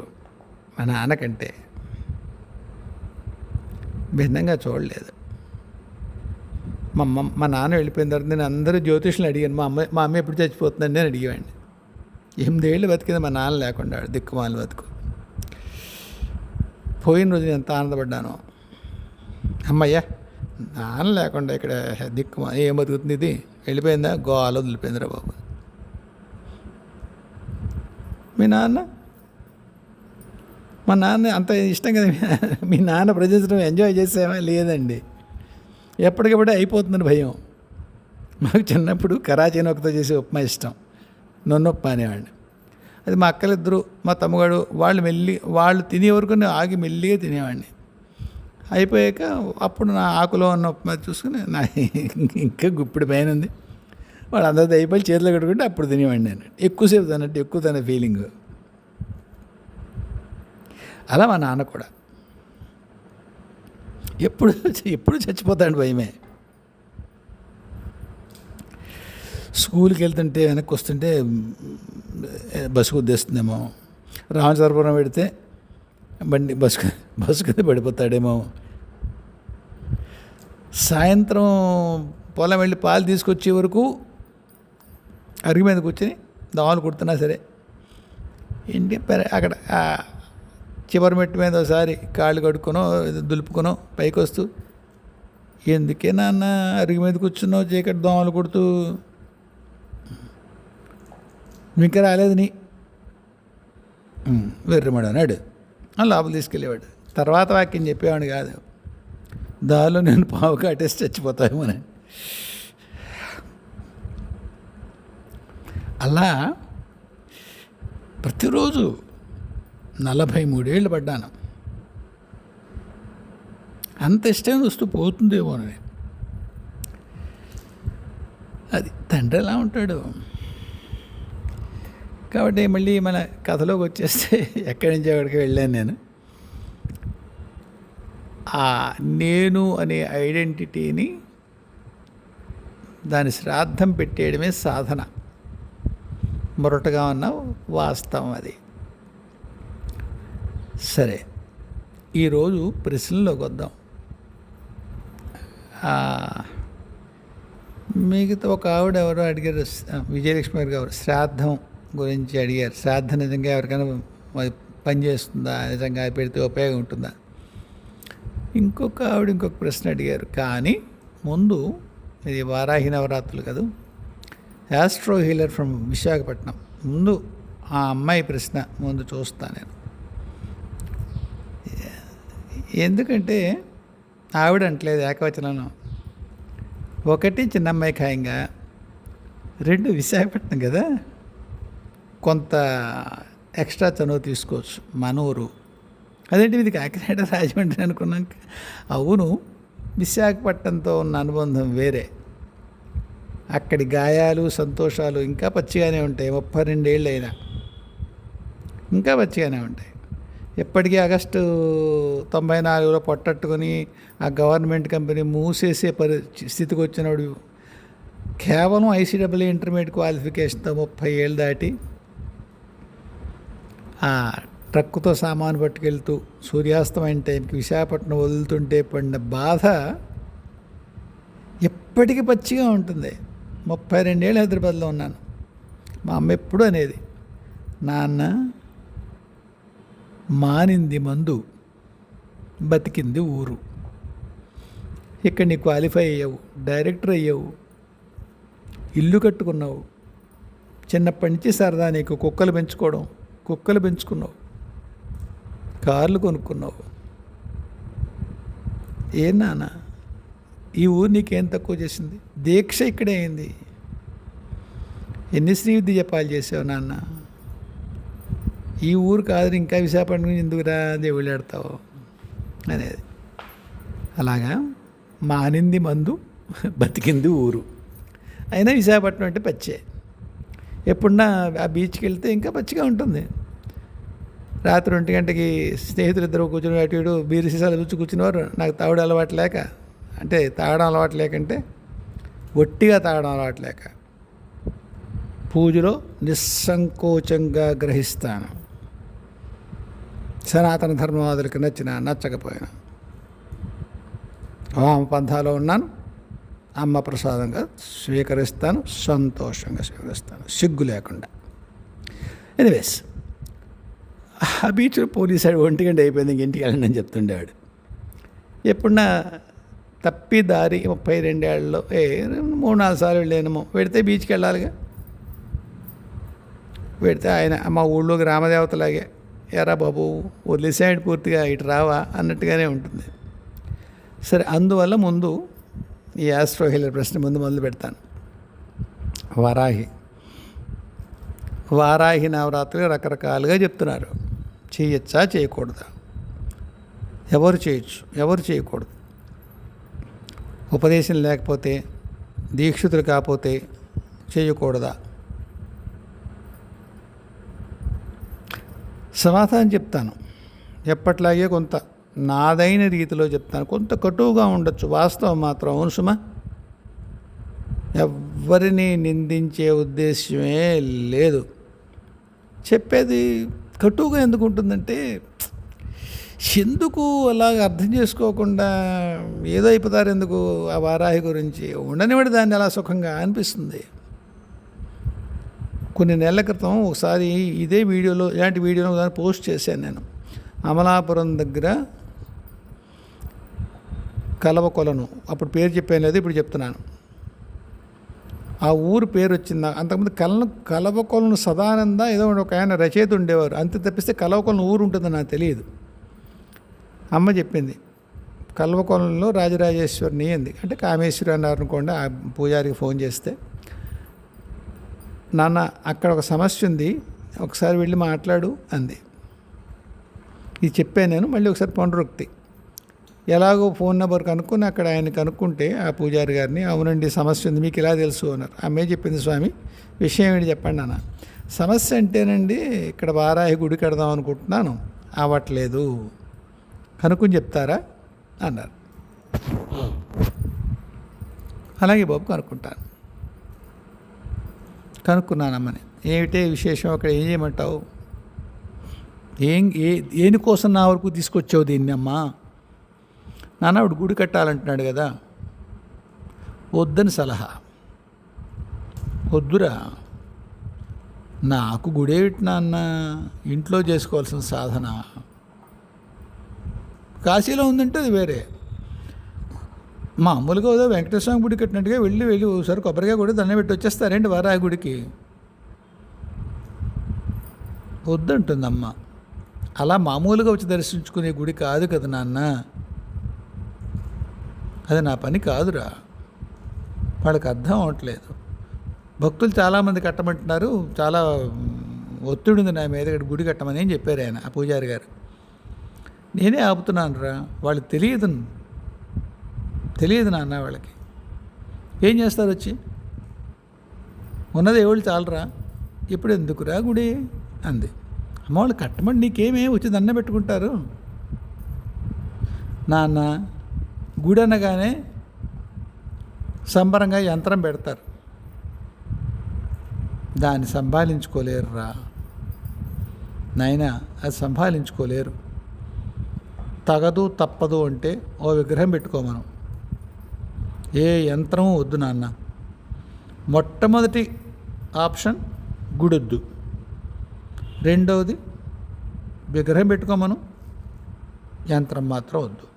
మా నాన్నకంటే భిన్నంగా చూడలేదు. మా నాన్న వెళ్ళిపోయిన తర్వాత నేను అందరూ జ్యోతిష్యులు అడిగాను, మా అమ్మ ఎప్పుడు చచ్చిపోతుందండి అని అడిగేవాడిని. 8 ఏళ్ళు బతికింది మా నాన్న లేకుండా, దిక్కుమాలు బతుకు. పోయిన రోజు నేను ఎంత ఆనందపడ్డాను. అమ్మయ్యా, నాన్న లేకుండా ఇక్కడ దిక్కుమా ఏం బతుకుతుంది, ఇది వెళ్ళిపోయిందా, గోవాలో వదిలిపోయిందిరా బాబు. మీ నాన్న, మా నాన్న అంత ఇష్టం కదా. మీ నాన్న ప్రజెన్స్లో ఎంజాయ్ చేసేవా? లేదండి, ఎప్పటికప్పుడే అయిపోతుందని భయం. మాకు చిన్నప్పుడు కరాచీ నొక్కతో చేసే ఉప్మా ఇష్టం, నొన్నొప్ప అనేవాడిని. అది మా అక్కలిద్దరు, మా తమ్ముగాడు వాళ్ళు తినే వరకు ఆగి మెల్లిగా తినేవాడిని. అయిపోయాక అప్పుడు నా ఆకులో ఉన్న ఉప్మా చూసుకుని నా ఇంకా గుప్పిడి పైన ఉంది, వాళ్ళందరితో అయిపోయి చేతిలో కట్టుకుంటే అప్పుడు తినేవాడిని నేను. ఎక్కువసేపు తిన్నట్టు, ఎక్కువ తినే ఫీలింగ్. అలా మా నాన్న కూడా ఎప్పుడు ఎప్పుడు చచ్చిపోతాడు భయమే. స్కూల్కి వెళ్తుంటే వెనక్కి వస్తుంటే బస్సు గుద్దేస్తుందేమో, రామచంద్రపురం పెడితే బస్సు కింద పడిపోతాడేమో, సాయంత్రం పొలం వెళ్ళి పాలు తీసుకొచ్చే వరకు అరుగు మీద కూర్చొని దోమలు కుడుతున్నా సరే ఇంటి అక్కడ చివరి మెట్టు మీద ఒకసారి కాళ్ళు కడుక్కొనో దులుపుకొనో పైకి వస్తూ, ఎందుకే నాన్న అరుగు మీద కూర్చున్నావు చీకటి దోమలు కుడుతూ, ఇంకా రాలేదు నీ వెర్రమడు అన్నాడు. లోపల తీసుకెళ్ళేవాడు. తర్వాత వాక్యం చెప్పేవాడు కాదు, దానిలో నేను పావు కాటేసి చచ్చిపోతామని. అలా ప్రతిరోజు 43 ఏళ్ళు పడ్డాను. అంత ఇష్టమైన వస్తూ పోతుందేమోనని. అది తండ్రి ఎలా ఉంటాడు. కాబట్టి మళ్ళీ మన కథలోకి వచ్చేస్తే ఎక్కడి నుంచి ఎక్కడికి వెళ్ళాను నేను. ఆ నేను అనే ఐడెంటిటీని దాని శ్రాద్ధం పెట్టేయడమే సాధన. మొరటగా ఉన్న వాస్తవం అది. సరే, ఈరోజు ప్రశ్నలోకి వద్దాం. మిగతా ఒక ఆవిడ ఎవరో అడిగారు, విజయలక్ష్మి గారు శ్రాద్ధం గురించి అడిగారు. శ్రాద్ధం నిజంగా ఎవరికైనా పనిచేస్తుందా, నిజంగా పెడితే ఉపయోగం ఉంటుందా. ఇంకొక ఆవిడ ఇంకొక ప్రశ్న అడిగారు. కానీ ముందు ఇది వారాహి నవరాత్రులు కదా, యాస్ట్రో హీలర్ ఫ్రమ్ విశాఖపట్నం. ముందు ఆ అమ్మాయి ప్రశ్న ముందు చూస్తాను నేను. ఎందుకంటే ఆవిడ అంటలేదు ఏకవచనంలో. ఒకటి చిన్నమ్మాయి ఖాయంగా, 2 విశాఖపట్నం కదా, కొంత ఎక్స్ట్రా చనువు తీసుకోవచ్చు. మనూరు అదేంటి ఇది కాకినాడ రాజమండ్రి అనుకున్నాక, అవును విశాఖపట్నంతో ఉన్న అనుబంధం వేరే. అక్కడి గాయాలు సంతోషాలు ఇంకా పచ్చిగానే ఉంటాయి. 32 ఏళ్ళు అయినా ఇంకా పచ్చిగానే ఉంటాయి. ఎప్పటికీ ఆగస్టు 94లో పొట్టట్టుకొని ఆ గవర్నమెంట్ కంపెనీ మూసేసే పరిస్థితికి వచ్చినప్పుడు కేవలం ICAA ఇంటర్మీడియట్ క్వాలిఫికేషన్తో 30 ఏళ్ళు దాటి ఆ ట్రక్కుతో సామాను పట్టుకెళ్తూ సూర్యాస్తమైన టైంకి విశాఖపట్నం వదులుతుంటే పడిన బాధ ఎప్పటికీ పచ్చిగా ఉంటుంది. 32 ఏళ్ళు హైదరాబాద్లో ఉన్నాను. మా అమ్మ ఎప్పుడు అనేది, నాన్న మానింది మందు, బతికింది ఊరు. ఇక్కడ నీ క్వాలిఫై అయ్యావు, డైరెక్టర్ అయ్యావు, ఇల్లు కట్టుకున్నావు, చిన్నప్పటి నుంచి సరదా నీకు కుక్కలు పెంచుకున్నావు, కార్లు కొనుక్కున్నావు. ఏ నాన్న ఈ ఊరు నీకేం తక్కువ చేసింది? దీక్ష ఇక్కడే అయింది. ఎన్ని శ్రీవిద్య జపాలు చేసావు నాన్న? ఈ ఊరు కాదు ఇంకా విశాఖపట్నం నుంచి ఎందుకురా దేవుళ్ళు ఆడతావు అనేది. అలాగా మానింది మందు, బతికింది ఊరు. అయినా విశాఖపట్నం అంటే పచ్చే. ఎప్పుడన్నా ఆ బీచ్కి వెళ్తే ఇంకా పచ్చిగా ఉంటుంది. రాత్రి 1 గంటకి స్నేహితులు ఇద్దరు కూర్చుని అటు ఇటు బీరు సీసాలు రుచి కూర్చునేవారు. నాకు తాగడం అలవాటు లేక, అంటే తాగడం అలవాటు లేకంటే ఒట్టిగా తాగడం అలవాటు లేక పూజలో నిస్సంకోచంగా గ్రహిస్తాను. సనాతన ధర్మవాదులకి నచ్చకపోయినా వామపంథాలో ఉన్నాను. అమ్మ ప్రసాదంగా స్వీకరిస్తాను, సంతోషంగా స్వీకరిస్తాను, సిగ్గు లేకుండా. ఎనీవేస్, ఆ బీచ్లో పోలీసు 1 గంట అయిపోయింది, ఇంటికి వెళ్ళండి అని చెప్తుండేవాడు. ఎప్పుడన్నా తప్పి దారి 32 ఏళ్ళలో 3-4 సార్లు వెళ్ళానేమో. వెడితే బీచ్కి వెళ్ళాలిగా. పెడితే ఆయన మా ఊళ్ళో గ్రామదేవతలాగే, ఎరా బాబు వదిలేసాడు పూర్తిగా, ఇటు రావా అన్నట్టుగానే ఉంటుంది. సరే, అందువల్ల ముందు ఈ యాస్ట్రో హీలర్ ప్రశ్న ముందు మొదలు పెడతాను. వారాహి నవరాత్రులు రకరకాలుగా చెప్తున్నారు. చేయొచ్చా, చేయకూడదా? ఎవరు చేయొచ్చు, ఎవరు చేయకూడదు? ఉపదేశం లేకపోతే, దీక్షితులు కాకపోతే చేయకూడదా? సమాధానం చెప్తాను. ఎప్పట్లాగే కొంత నాదైన రీతిలో చెప్తాను. కొంత కటువుగా ఉండొచ్చు, వాస్తవం మాత్రం. అవును సుమా, ఎవ్వరిని నిందించే ఉద్దేశ్యమే లేదు. చెప్పేది కటువుగా ఎందుకు ఉంటుందంటే, ఎందుకు అలాగ అర్థం చేసుకోకుండా ఏదో అయిపోతారు ఎందుకు ఆ వారాహి గురించి, ఉండనివాడు దాన్ని అలా సుఖంగా అనిపిస్తుంది. కొన్ని నెలల క్రితం ఒకసారి ఇదే వీడియోలో, ఇలాంటి వీడియోలో ఒకసారి పోస్ట్ చేశాను నేను. అమలాపురం దగ్గర కలవకొలను, అప్పుడు పేరు చెప్పాను లేదు, ఇప్పుడు చెప్తున్నాను. ఆ ఊరు పేరు వచ్చింది. అంతకుముందు కలవకొలను సదానంద ఏదో ఒక ఆయన రచయిత ఉండేవారు, అంతే తప్పిస్తే కలవకొలను ఊరు ఉంటుందని నాకు తెలియదు. అమ్మ చెప్పింది, కలవకొలంలో రాజరాజేశ్వరిని అంది. అంటే కామేశ్వరి అన్నారు అనుకోండి. ఆ పూజారికి ఫోన్ చేస్తే, నాన్న అక్కడ ఒక సమస్య ఉంది, ఒకసారి వెళ్ళి మాట్లాడు అంది. ఇది చెప్పాను నేను. మళ్ళీ ఒకసారి పునరుక్తి. ఎలాగో ఫోన్ నెంబర్ కనుక్కొని అక్కడ ఆయన కనుక్కుంటే ఆ పూజారి గారిని, అవునండి సమస్య ఉంది, మీకు ఇలా తెలుసు అన్నారు. ఆమె చెప్పింది, స్వామి విషయం ఏంటి చెప్పండి అన్న. సమస్య అంటేనండి, ఇక్కడ వారాహి గుడి కడదాం అనుకుంటున్నాను, అవ్వట్లేదు, కనుక్కొని చెప్తారా అన్నారు. అలాగే బాబు కనుక్కుంటాను. కనుక్కున్నానమ్మని. ఏమిటే విశేషం, అక్కడ ఏం చేయమంటావు, దేనికోసం నా వరకు తీసుకొచ్చావు దీన్ని అమ్మా? నాన్న ఆవిడ గుడి కట్టాలంటున్నాడు కదా, వద్దని సలహా. వద్దురా, నాకు గుడేమిటి నాన్న, ఇంట్లో చేసుకోవాల్సిన సాధన. కాశీలో ఉందంటే అది వేరే. మామూలుగా ఏదో వెంకటేశ్వర స్వామి గుడి కట్టినట్టుగా వెళ్ళి ఒకసారి కొబ్బరిగా కూడా దండం పెట్టి వచ్చేస్తారేంటి వారాహి గుడికి? వద్దంటుందమ్మ. అలా మామూలుగా వచ్చి దర్శించుకునే గుడి కాదు కదా నాన్న, అది నా పని కాదురా. వాళ్ళకి అర్థం అవ్వట్లేదు. భక్తులు చాలామంది కట్టమంటున్నారు, చాలా ఒత్తిడి ఉంది నా మీద, ఇక్కడ గుడి కట్టమని ఏం చెప్పారు ఆయన, ఆ పూజారి గారు. నేనే ఆపుతున్నాను రా, వాళ్ళకి తెలియదు నాన్న వాళ్ళకి. ఏం చేస్తారు వచ్చి, ఉన్నది ఎవరు చాలరా, ఇప్పుడు ఎందుకురా గుడి అంది. అమ్మ వాళ్ళు కట్టమని నీకేమే వచ్చి దండ పెట్టుకుంటారు నాన్న. గుడి అనగానే సంబరంగా యంత్రం పెడతారు, దాన్ని సంభాళించుకోలేరురా నాయనా, అది సంభాళించుకోలేరు. తగదు తప్పదు అంటే ఓ విగ్రహం పెట్టుకోమను, ఏ యంత్రము వద్దు నాన్న. మొట్టమొదటి ఆప్షన్ గుడొద్దు, రెండవది విగ్రహం పెట్టుకోమను, యంత్రం మాత్రం వద్దు,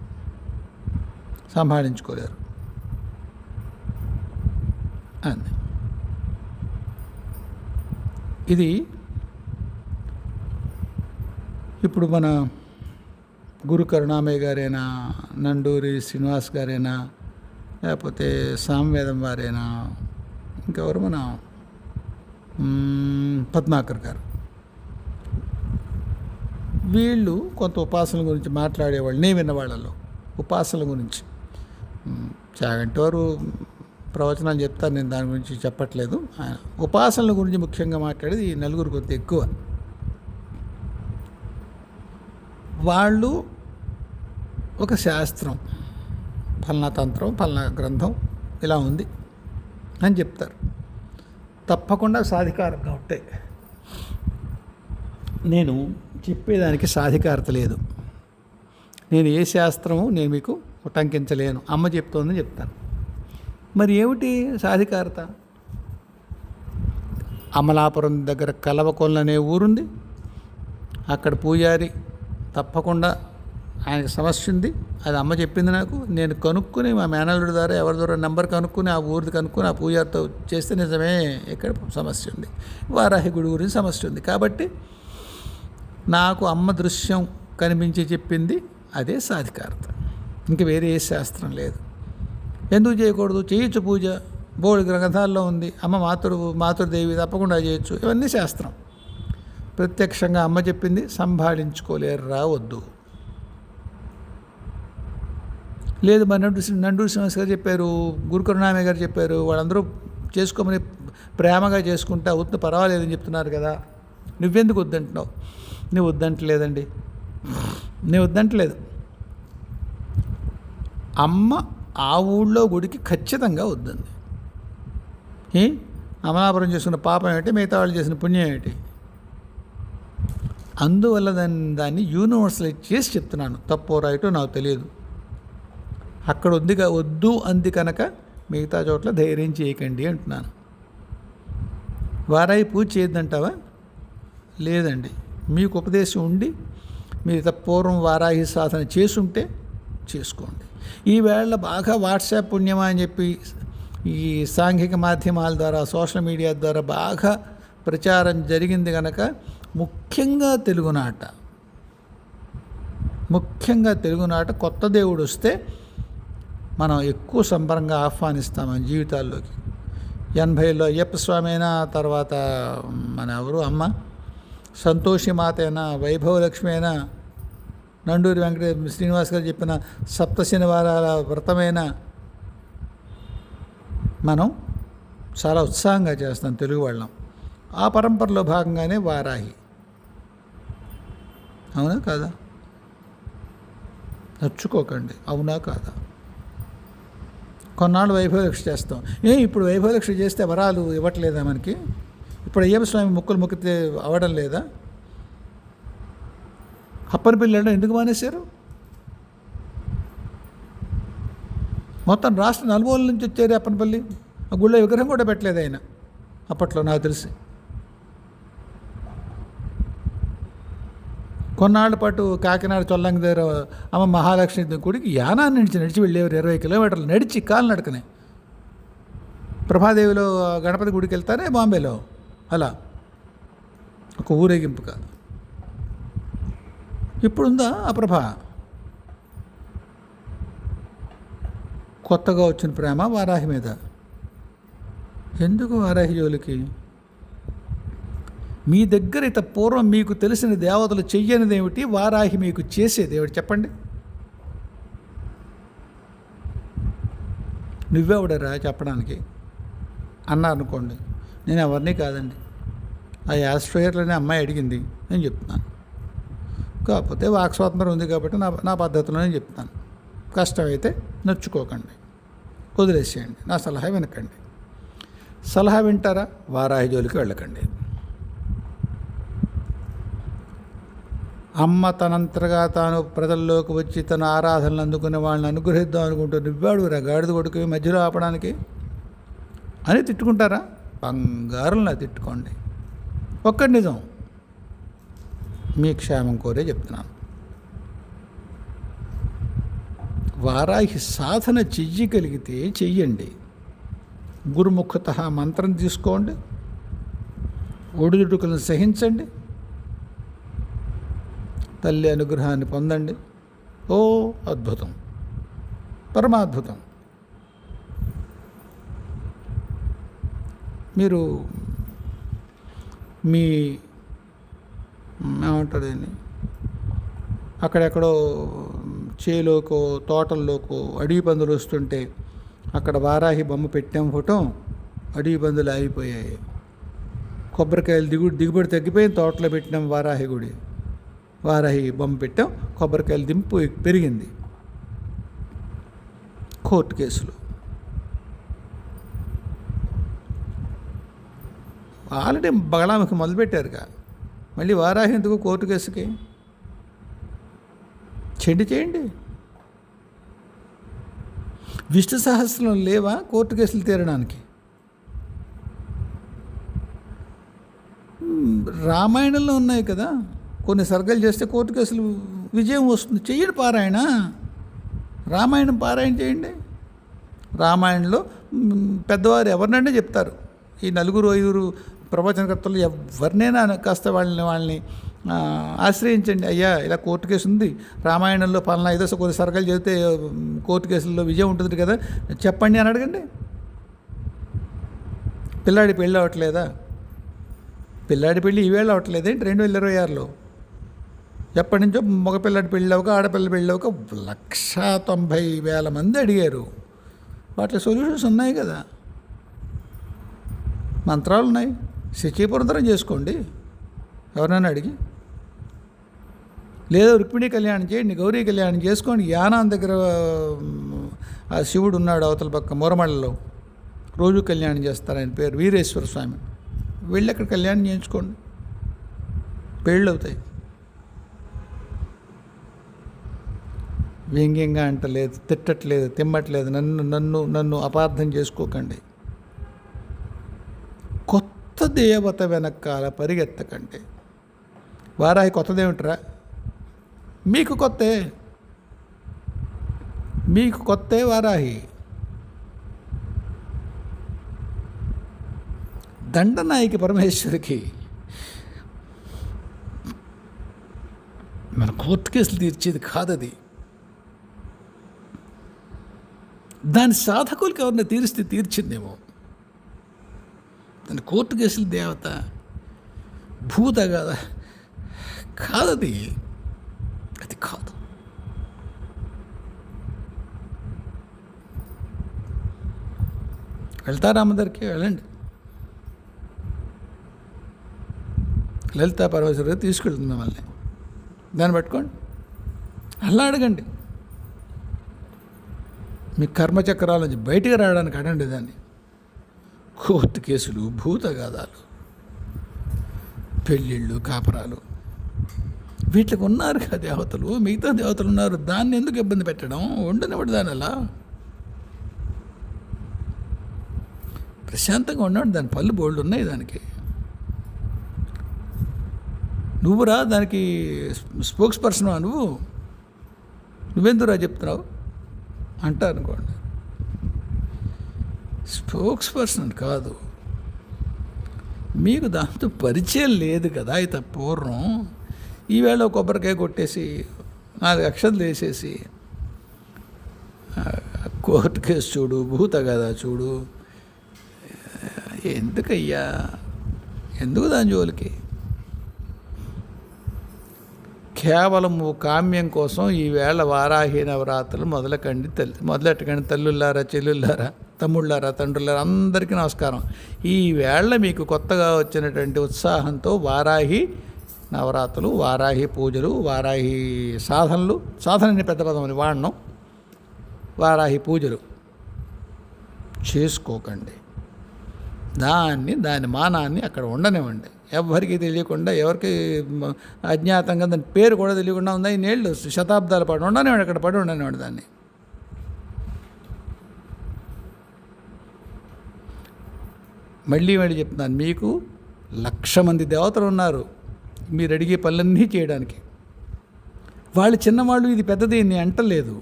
సంభాళించుకోలేరు అంది. ఇది ఇప్పుడు మన గురు కరుణామయ్య గారైనా, నండూరి శ్రీనివాస్ గారైనా, లేకపోతే సామవేదం వారైనా, ఇంకెవరు మన పద్మాకర్ గారు, వీళ్ళు కొంత ఉపాసనల గురించి మాట్లాడేవాళ్ళు. నేను విన్న వాళ్ళలో ఉపాసనల గురించి చాగంటి వారు ప్రవచనాలు చెప్తారు, నేను దాని గురించి చెప్పట్లేదు. ఉపాసనల గురించి ముఖ్యంగా మాట్లాడేది ఈ నలుగురు కొంత ఎక్కువ. వాళ్ళు ఒక శాస్త్రం, ఫలానా తంత్రం, ఫలానా గ్రంథం ఇలా ఉంది అని చెప్తారు. తప్పకుండా సాధికారంగా ఉంటాయి. నేను చెప్పేదానికి సాధికారత లేదు. నేను ఏ శాస్త్రము నేను మీకు ఉటంకించలేను, అమ్మ చెప్తోందని చెప్తాను. మరి ఏమిటి సాధికారత? అమలాపురం దగ్గర కలవకొలను అనే ఊరుంది, అక్కడ పూజారి తప్పకుండా ఆయనకు సమస్య ఉంది, అది అమ్మ చెప్పింది నాకు. నేను కనుక్కుని మా మేనల్లుడి ద్వారా ఎవరి ద్వారా నెంబర్ కనుక్కుని ఆ ఊరిది కనుక్కుని ఆ పూజారితో చేస్తే నిజమే ఇక్కడ సమస్య ఉంది, వారాహి గుడి గురించి సమస్య ఉంది. కాబట్టి నాకు అమ్మ దృశ్యం కనిపించి చెప్పింది అదే సాధికారత, ఇంక వేరే ఏ శాస్త్రం లేదు. ఎందుకు చేయకూడదు? చేయొచ్చు, పూజ బోర్డు గ్రంథాల్లో ఉంది, అమ్మ మాతృదేవి తప్పకుండా చేయొచ్చు, ఇవన్నీ శాస్త్రం. ప్రత్యక్షంగా అమ్మ చెప్పింది సంభాళించుకోలేరు, రావద్దు. లేదు మరి నండూరి శ్రీనివాస్ గారు చెప్పారు, గురు కరుణామయ్య గారు చెప్పారు, వాళ్ళందరూ చేసుకోమని ప్రేమగా చేసుకుంటా వద్దు పర్వాలేదని చెప్తున్నారు కదా, నువ్వెందుకు వద్దంటున్నావు? నువ్వు వద్దంటలేదండి, నేను వద్దంటలేదు. అమ్మ ఆ ఊళ్ళో గుడికి ఖచ్చితంగా వద్దంది. అమలాపురం చేసుకున్న పాపం ఏంటి, మిగతా వాళ్ళు చేసిన పుణ్యం ఏంటి? అందువల్ల దాన్ని యూనివర్సలైజ్ చేసి చెప్తున్నాను. తప్పో రైటో నాకు తెలియదు. అక్కడ వద్దు అంది కనుక మిగతా చోట్ల ధైర్యం చేయకండి అంటున్నాను. వారాయి పూజ చేయొద్దంటావా? లేదండి. మీకు ఉపదేశం ఉండి మీరు పూర్వం వారాహి సాధన చేసుంటే చేసుకోండి. ఈవేళ బాగా వాట్సాప్ పుణ్యమా అని చెప్పి ఈ సాంఘిక మాధ్యమాల ద్వారా, సోషల్ మీడియా ద్వారా బాగా ప్రచారం జరిగింది కనుక ముఖ్యంగా తెలుగునాట కొత్త దేవుడు వస్తే మనం ఎక్కువ సంబరంగా ఆహ్వానిస్తాం మన జీవితాల్లోకి. 80లో అయ్యప్ప స్వామి అయినా, తర్వాత మన ఎవరు అమ్మ సంతోషి మాత అయినా, వైభవలక్ష్మి అయినా, నండూరి శ్రీనివాస్ గారు చెప్పిన సప్త శనివారాల వ్రతమైనా మనం చాలా ఉత్సాహంగా చేస్తాం తెలుగు వాళ్ళం. ఆ పరంపరలో భాగంగానే వారాహి. అవునా కాదా? నచ్చుకోకండి. అవునా కాదా? కొన్నాళ్ళు వైభవలక్ష్మి చేస్తాం. ఇప్పుడు వైభవలక్ష్మి చేస్తే వరాలు ఇవ్వట్లేదా మనకి? ఇప్పుడు అయ్యప్ప స్వామి ముక్కులు మొక్కితే అవ్వడం లేదా? అప్పనపల్లి ఎందుకు మానేశారు? మొత్తం రాష్ట్ర నలుమూల నుంచి వచ్చారు అప్పనపల్లి. ఆ గుళ్ళో విగ్రహం కూడా పెట్టలేదు ఆయన అప్పట్లో నాకు తెలిసి. కొన్నాళ్ళ పాటు కాకినాడ చొల్లంగి దగ్గర అమ్మ మహాలక్ష్మి గుడికి యానాన్ని నడిచి వెళ్ళేవారు. 20 కిలోమీటర్లు నడిచి కాలినడకనే. ప్రభాదేవిలో గణపతి గుడికి వెళ్తారే బాంబేలో, అలా ఒక ఊరేగింపుగా. ఇప్పుడుందా ఆ ప్రభ? కొత్తగా వచ్చిన ప్రేమ వారాహి మీద. ఎందుకు వారాహి జోలికి? మీ దగ్గర పూర్వం మీకు తెలిసిన దేవతలు చెయ్యనిది ఏమిటి? వారాహి మీకు చేసేది ఏమిటి చెప్పండి? నువ్వెవడరా చెప్పడానికి అన్నారనుకోండి, నేను ఎవరిని కాదండి, ఆ యాస్ట్రోయర్లోనే అమ్మాయి అడిగింది నేను చెప్తున్నాను. కాకపోతే వాక్ స్వాతంత్రం ఉంది కాబట్టి నా పద్ధతిలోనే చెప్తాను. కష్టమైతే నొచ్చుకోకండి, వదిలేసేయండి. నా సలహా వినకండి. సలహా వింటారా? వారాహి జోలికి వెళ్ళకండి. అమ్మ తనంతరగా తాను ప్రజల్లోకి వచ్చి తన ఆరాధనలు అందుకునే వాళ్ళని అనుగ్రహిద్దాం అనుకుంటూ నువ్వాడు గాడిద కొడుకు మధ్యలో ఆపడానికి అని తిట్టుకుంటారా? బంగారంలా తిట్టుకోండి. ఒక్కటి నిజం, మీ క్షేమం కోరే చెప్తున్నాను. వారాహి సాధన చెయ్యగలిగితే చెయ్యండి. గురుముఖత మంత్రం తీసుకోండి, ఒడిదుడుకులను సహించండి, తల్లి అనుగ్రహాన్ని పొందండి. ఓ అద్భుతం, పరమాద్భుతం. మీరు మీ ఏమంటారండి, అక్కడెక్కడో చేలోకో తోటల్లోకో అడవి పందులు వస్తుంటే అక్కడ వారాహి బొమ్మ పెట్టాం ఫోటో, అడవి పందులు ఆగిపోయాయి. కొబ్బరికాయలు దిగుబడి తగ్గిపోయి తోటలో పెట్టినాం వారాహి బొమ్మ పెట్టాం, కొబ్బరికాయలు దింపు పెరిగింది. కోర్టు కేసులు ఆల్రెడీ బగళాముఖి మొదలుపెట్టారుగా, మళ్ళీ వారాహి ఎందుకు కోర్టు కేసుకి? చేయండి. విష్ణు సహస్రం లేవా కోర్టు కేసులు తీరడానికి? రామాయణంలో ఉన్నాయి కదా, కొన్ని సర్గలు చేస్తే కోర్టు కేసులు విజయం వస్తుంది. చెయ్యండి పారాయణ, రామాయణం పారాయణ చేయండి. రామాయణంలో పెద్దవారు ఎవరినైనా చెప్తారు. ఈ 4-5 ప్రవచనకర్తలు ఎవరినైనా కాస్త వాళ్ళని ఆశ్రయించండి. అయ్యా ఇలా కోర్టు కేసు ఉంది, రామాయణంలో పలానా ఏదో కొన్ని సర్గలు చదివితే కోర్టు కేసుల్లో విజయం ఉంటుంది కదా, చెప్పండి అని అడగండి. పిల్లాడి పెళ్ళి అవ్వట్లేదా? పిల్లాడి పెళ్ళి ఈవేళ అవ్వట్లేదేంటి? 2026లో ఎప్పటి నుంచో మగపిల్లాడి పెళ్ళి అవ్వక ఆడపిల్ల పెళ్ళి అవ్వక 190,000 మంది అడిగారు. వాటి సొల్యూషన్స్ ఉన్నాయి కదా, మంత్రాలు ఉన్నాయి. శచీపురంతరం చేసుకోండి ఎవరైనా అడిగి, లేదా రుక్మిణీ కళ్యాణం చేయండి, గౌరీ కళ్యాణం చేసుకోండి. యానాం దగ్గర ఆ శివుడు ఉన్నాడు అవతల పక్క మురమళ్ళలో, రోజు కళ్యాణం చేస్తారు. ఆయన పేరు వీరేశ్వర స్వామి. వెళ్ళి అక్కడ కళ్యాణం చేయించుకోండి, పెళ్ళి అవుతాయి. వ్యంగ్యంగా అంటలేదు, తిట్టట్లేదు, తిమ్మట్లేదు. నన్ను నన్ను నన్ను అపార్థం చేసుకోకండి. కొత్త దేవత వెనకాల పరిగెత్తకండి. వారాహి కొత్తదేమిట్రా? మీకు కొత్తే, మీకు కొత్తే వారాహి. దండనాయకి పరమేశ్వరికి మన కోర్టు కేసులు తీర్చేది కాదది. దాని సాధకులకి ఎవరిని తీరిస్తే తీర్చిందేమో. దాని కోర్టు కేసుల దేవత భూత కదా, కాదది, అది కాదు. వెళ్తారా అమ్మ దగ్గరికి? వెళ్ళండి. లలితా పరమేశ్వరి తీసుకెళ్తుంది మిమ్మల్ని. దాన్ని పట్టుకోండి, అలా అడగండి. మీ కర్మచక్రాల నుంచి బయటికి రావడానికి అడండి దాన్ని. కోర్టు కేసులు, భూతగాథాలు, పెళ్ళిళ్ళు, కాపురాలు, వీటికి ఉన్నారు కదా దేవతలు, మిగతా దేవతలు ఉన్నారు. దాన్ని ఎందుకు ఇబ్బంది పెట్టడం? ఉండనివ్వడు దాని అలా ప్రశాంతంగా ఉన్నాడు. దాని పళ్ళు బోల్డ్ ఉన్నాయి దానికి. నువ్వురా దానికి స్పోక్స్ పర్సన్, నువ్వెందుకురా చెప్తున్నావు అంటారు అనుకోండి. స్పోక్స్ పర్సన్ కాదు, మీకు దాంతో పరిచయం లేదు కదా. అయితే పూర్వం ఈవేళ కొబ్బరికాయ కొట్టేసి 4 అక్షతలు వేసేసి కోర్టు కేసు చూడు, భూత కదా చూడు, ఎందుకయ్యా, ఎందుకు దాని జోలికి? కేవలము కామ్యం కోసం ఈవేళ వారాహి నవరాత్రులు మొదలెట్టకండి. తల్లుల్లారా, చెల్లుల్లారా, తమ్ముళ్ళారా, తండ్రులారా, అందరికీ నమస్కారం. ఈవేళ మీకు కొత్తగా వచ్చినటువంటి ఉత్సాహంతో వారాహి నవరాత్రులు, వారాహి పూజలు, వారాహి సాధనలు, సాధనని పెద్ద పదమని వాడడం, వారాహి పూజలు చేసుకోకండి. దాని మానాన్ని అక్కడ ఉండనివ్వండి. ఎవరికి తెలియకుండా, ఎవరికి అజ్ఞాతంగా దాని పేరు కూడా తెలియకుండా ఉందా ఈ నీళ్ళు శతాబ్దాల పాటు ఉండనివ్వండి, అక్కడ పడి ఉండనివ్వండి దాన్ని. మళ్ళీ చెప్తున్నాను, మీకు 1,00,000 మంది దేవతలు ఉన్నారు మీరు అడిగే పనులన్నీ చేయడానికి. వాళ్ళు చిన్నవాళ్ళు, ఇది పెద్దది అని అంటలేదు.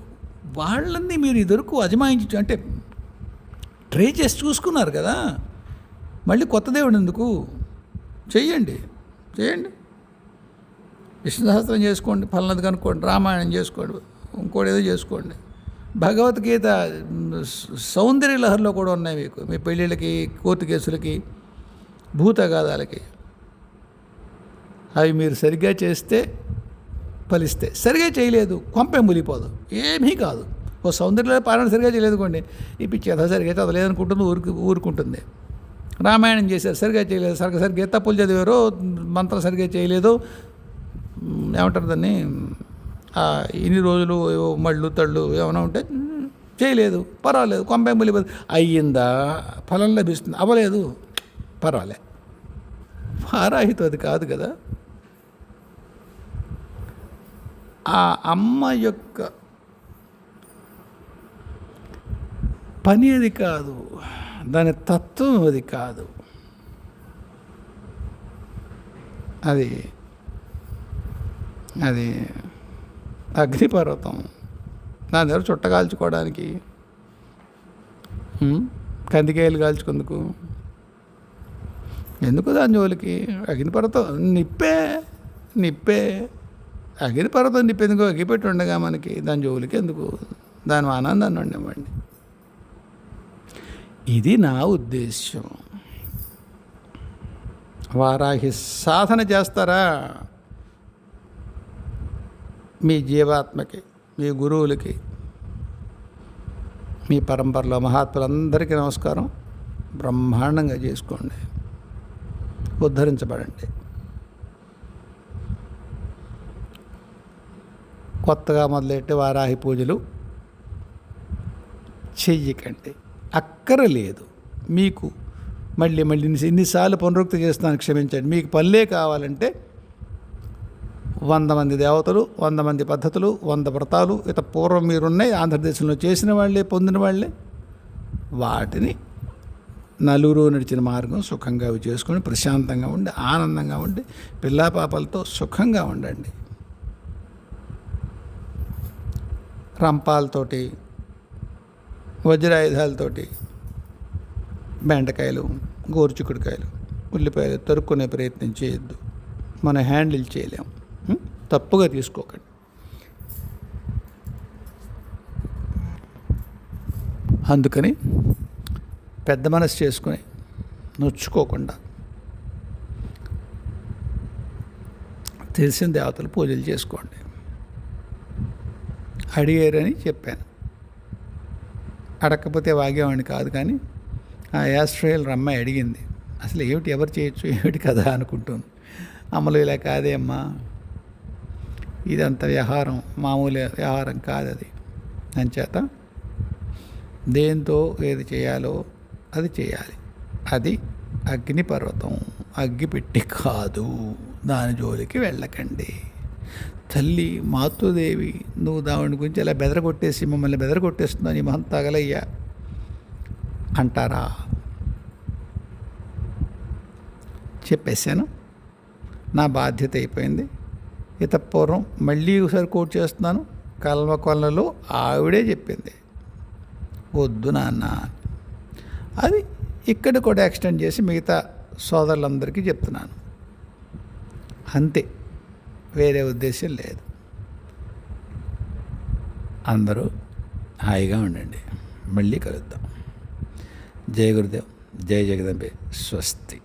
వాళ్ళన్నీ మీరు ఇదివరకు అజమాయించు అంటే ట్రై చేసి చూసుకున్నారు కదా. మళ్ళీ కొత్త దేవుడు ఎందుకు? చెయ్యండి. విష్ణు సహస్రం చేసుకోండి, ఫలనది కనుక్కోండి, రామాయణం చేసుకోండి, ఇంకోటి ఏదో చేసుకోండి. భగవద్గీత సౌందర్య లహరిలో కూడా ఉన్నాయి మీకు, మీ పెళ్ళిళ్ళకి, కోర్టు కేసులకి, భూతగాథాలకి. అవి మీరు సరిగ్గా చేస్తే ఫలిస్తే, సరిగ్గా చేయలేదు కొంపే ములిపోదు, ఏమీ కాదు. ఓ సౌందర్య పారాయణ సరిగ్గా చేయలేదు కొండి, ఈ పిచ్చి కథ సరిగ్గా చదవలేదనుకుంటుంది, ఊరుకుంటుంది. రామాయణం చేశారు, సరిగ్గా చేయలేదు, సరిగ్గా తప్పులు చదివారు, మంత్రం సరిగ్గా చేయలేదు, ఏమంటారు దాన్ని, ఇన్ని రోజులు మళ్ళు తళ్ళు ఏమైనా ఉంటే చేయలేదు, పర్వాలేదు, కొంపే ములిపోదు. అయ్యిందా, ఫలం లభిస్తుంది, అవ్వలేదు, పర్వాలే. వారాహితో అది కాదు కదా. ఆ అమ్మ యొక్క పని అది కాదు, దాని తత్వం అది కాదు. అది అగ్నిపర్వతం. దాని దగ్గర చుట్ట కాల్చుకోవడానికి, కందికాయలు కాల్చుకుందుకు ఎందుకు దాని జోలికి? అగ్నిపర్వతం నిప్పే అగ్నిపర్వతం నిప్పేందుకు? అగ్గిపెట్టి ఉండగా మనకి దాని జోలికి ఎందుకు? దాని ఆనందాన్ని ఉండేవ్వండి. ఇది నా ఉద్దేశ్యం. వారాహి సాధన చేస్తారా? మీ జీవాత్మకి, మీ గురువులకి, మీ పరంపరలో మహాత్ములందరికీ నమస్కారం. బ్రహ్మాండంగా చేసుకోండి, ఉద్ధరించబడండి. కొత్తగా మొదలెట్టే వారాహి పూజలు చెయ్యకండి, అక్కరలేదు. మీకు మళ్ళీ మళ్ళీ ఇన్నిసార్లు పునరుక్తి చేస్తున్నాను, క్షమించండి. మీకు పల్లే కావాలంటే 100 మంది దేవతలు, 100 మంది పద్ధతులు, 100 వ్రతాలు పూర్వం మీరున్నాయి, ఆంధ్రదేశంలో చేసిన వాళ్ళే, పొందిన వాళ్ళే. వాటిని నలుగురు నడిచిన మార్గం సుఖంగా అవి చేసుకొని ప్రశాంతంగా ఉండి ఆనందంగా ఉండి పిల్లాపాపలతో సుఖంగా ఉండండి. రంపాలతోటి, వజ్రాయుధాలతోటి బెండకాయలు, గోరుచిక్కుడుకాయలు, ఉల్లిపాయలు తరుక్కునే ప్రయత్నం చేయొద్దు. మనం హ్యాండిల్ చేయలేము. తప్పుగా తీసుకోకండి. అందుకని పెద్ద మనసు చేసుకుని నొచ్చుకోకుండా తెలిసిన దేవతలు పూజలు చేసుకోండి. అడిగారని చెప్పాను, అడగకపోతే వాగేవాడిని కాదు. కానీ ఆ ఆస్ట్రేలియన్ అమ్మాయి అడిగింది, అసలు ఏమిటి, ఎవరు చేయొచ్చు, ఏమిటి కదా అనుకుంటుంది. అమలు ఇలా కాదే అమ్మా, ఇదంత వ్యవహారం మామూలు వ్యవహారం కాదు అది. అంచేత దేంతో ఏది చేయాలో అది చేయాలి. అది అగ్నిపర్వతం, అగ్గిపెట్టి కాదు, దాని జోలికి వెళ్ళకండి. తల్లి మాతృదేవి, నువ్వు దాని గురించి అలా బెదరగొట్టేసి మమ్మల్ని బెదరగొట్టేస్తున్నావు, నీ మొహం తగలయ్యా అంటారా? చెప్పేశాను, నా బాధ్యత అయిపోయింది. పూర్వం మళ్ళీ ఒకసారి కోట్ చేస్తున్నాను, కల్వకొల్లలో ఆవిడే చెప్పింది, వద్దు నాన్న. అది ఇక్కడ కూడా ఎక్స్టెండ్ చేసి మిగతా సోదరులందరికీ చెప్తున్నాను. అంతే, వేరే ఉద్దేశం లేదు. అందరూ హాయిగా ఉండండి. మళ్ళీ కలుద్దాం. జయ గురుదేవ్, జయ జగదంబే, స్వస్తి.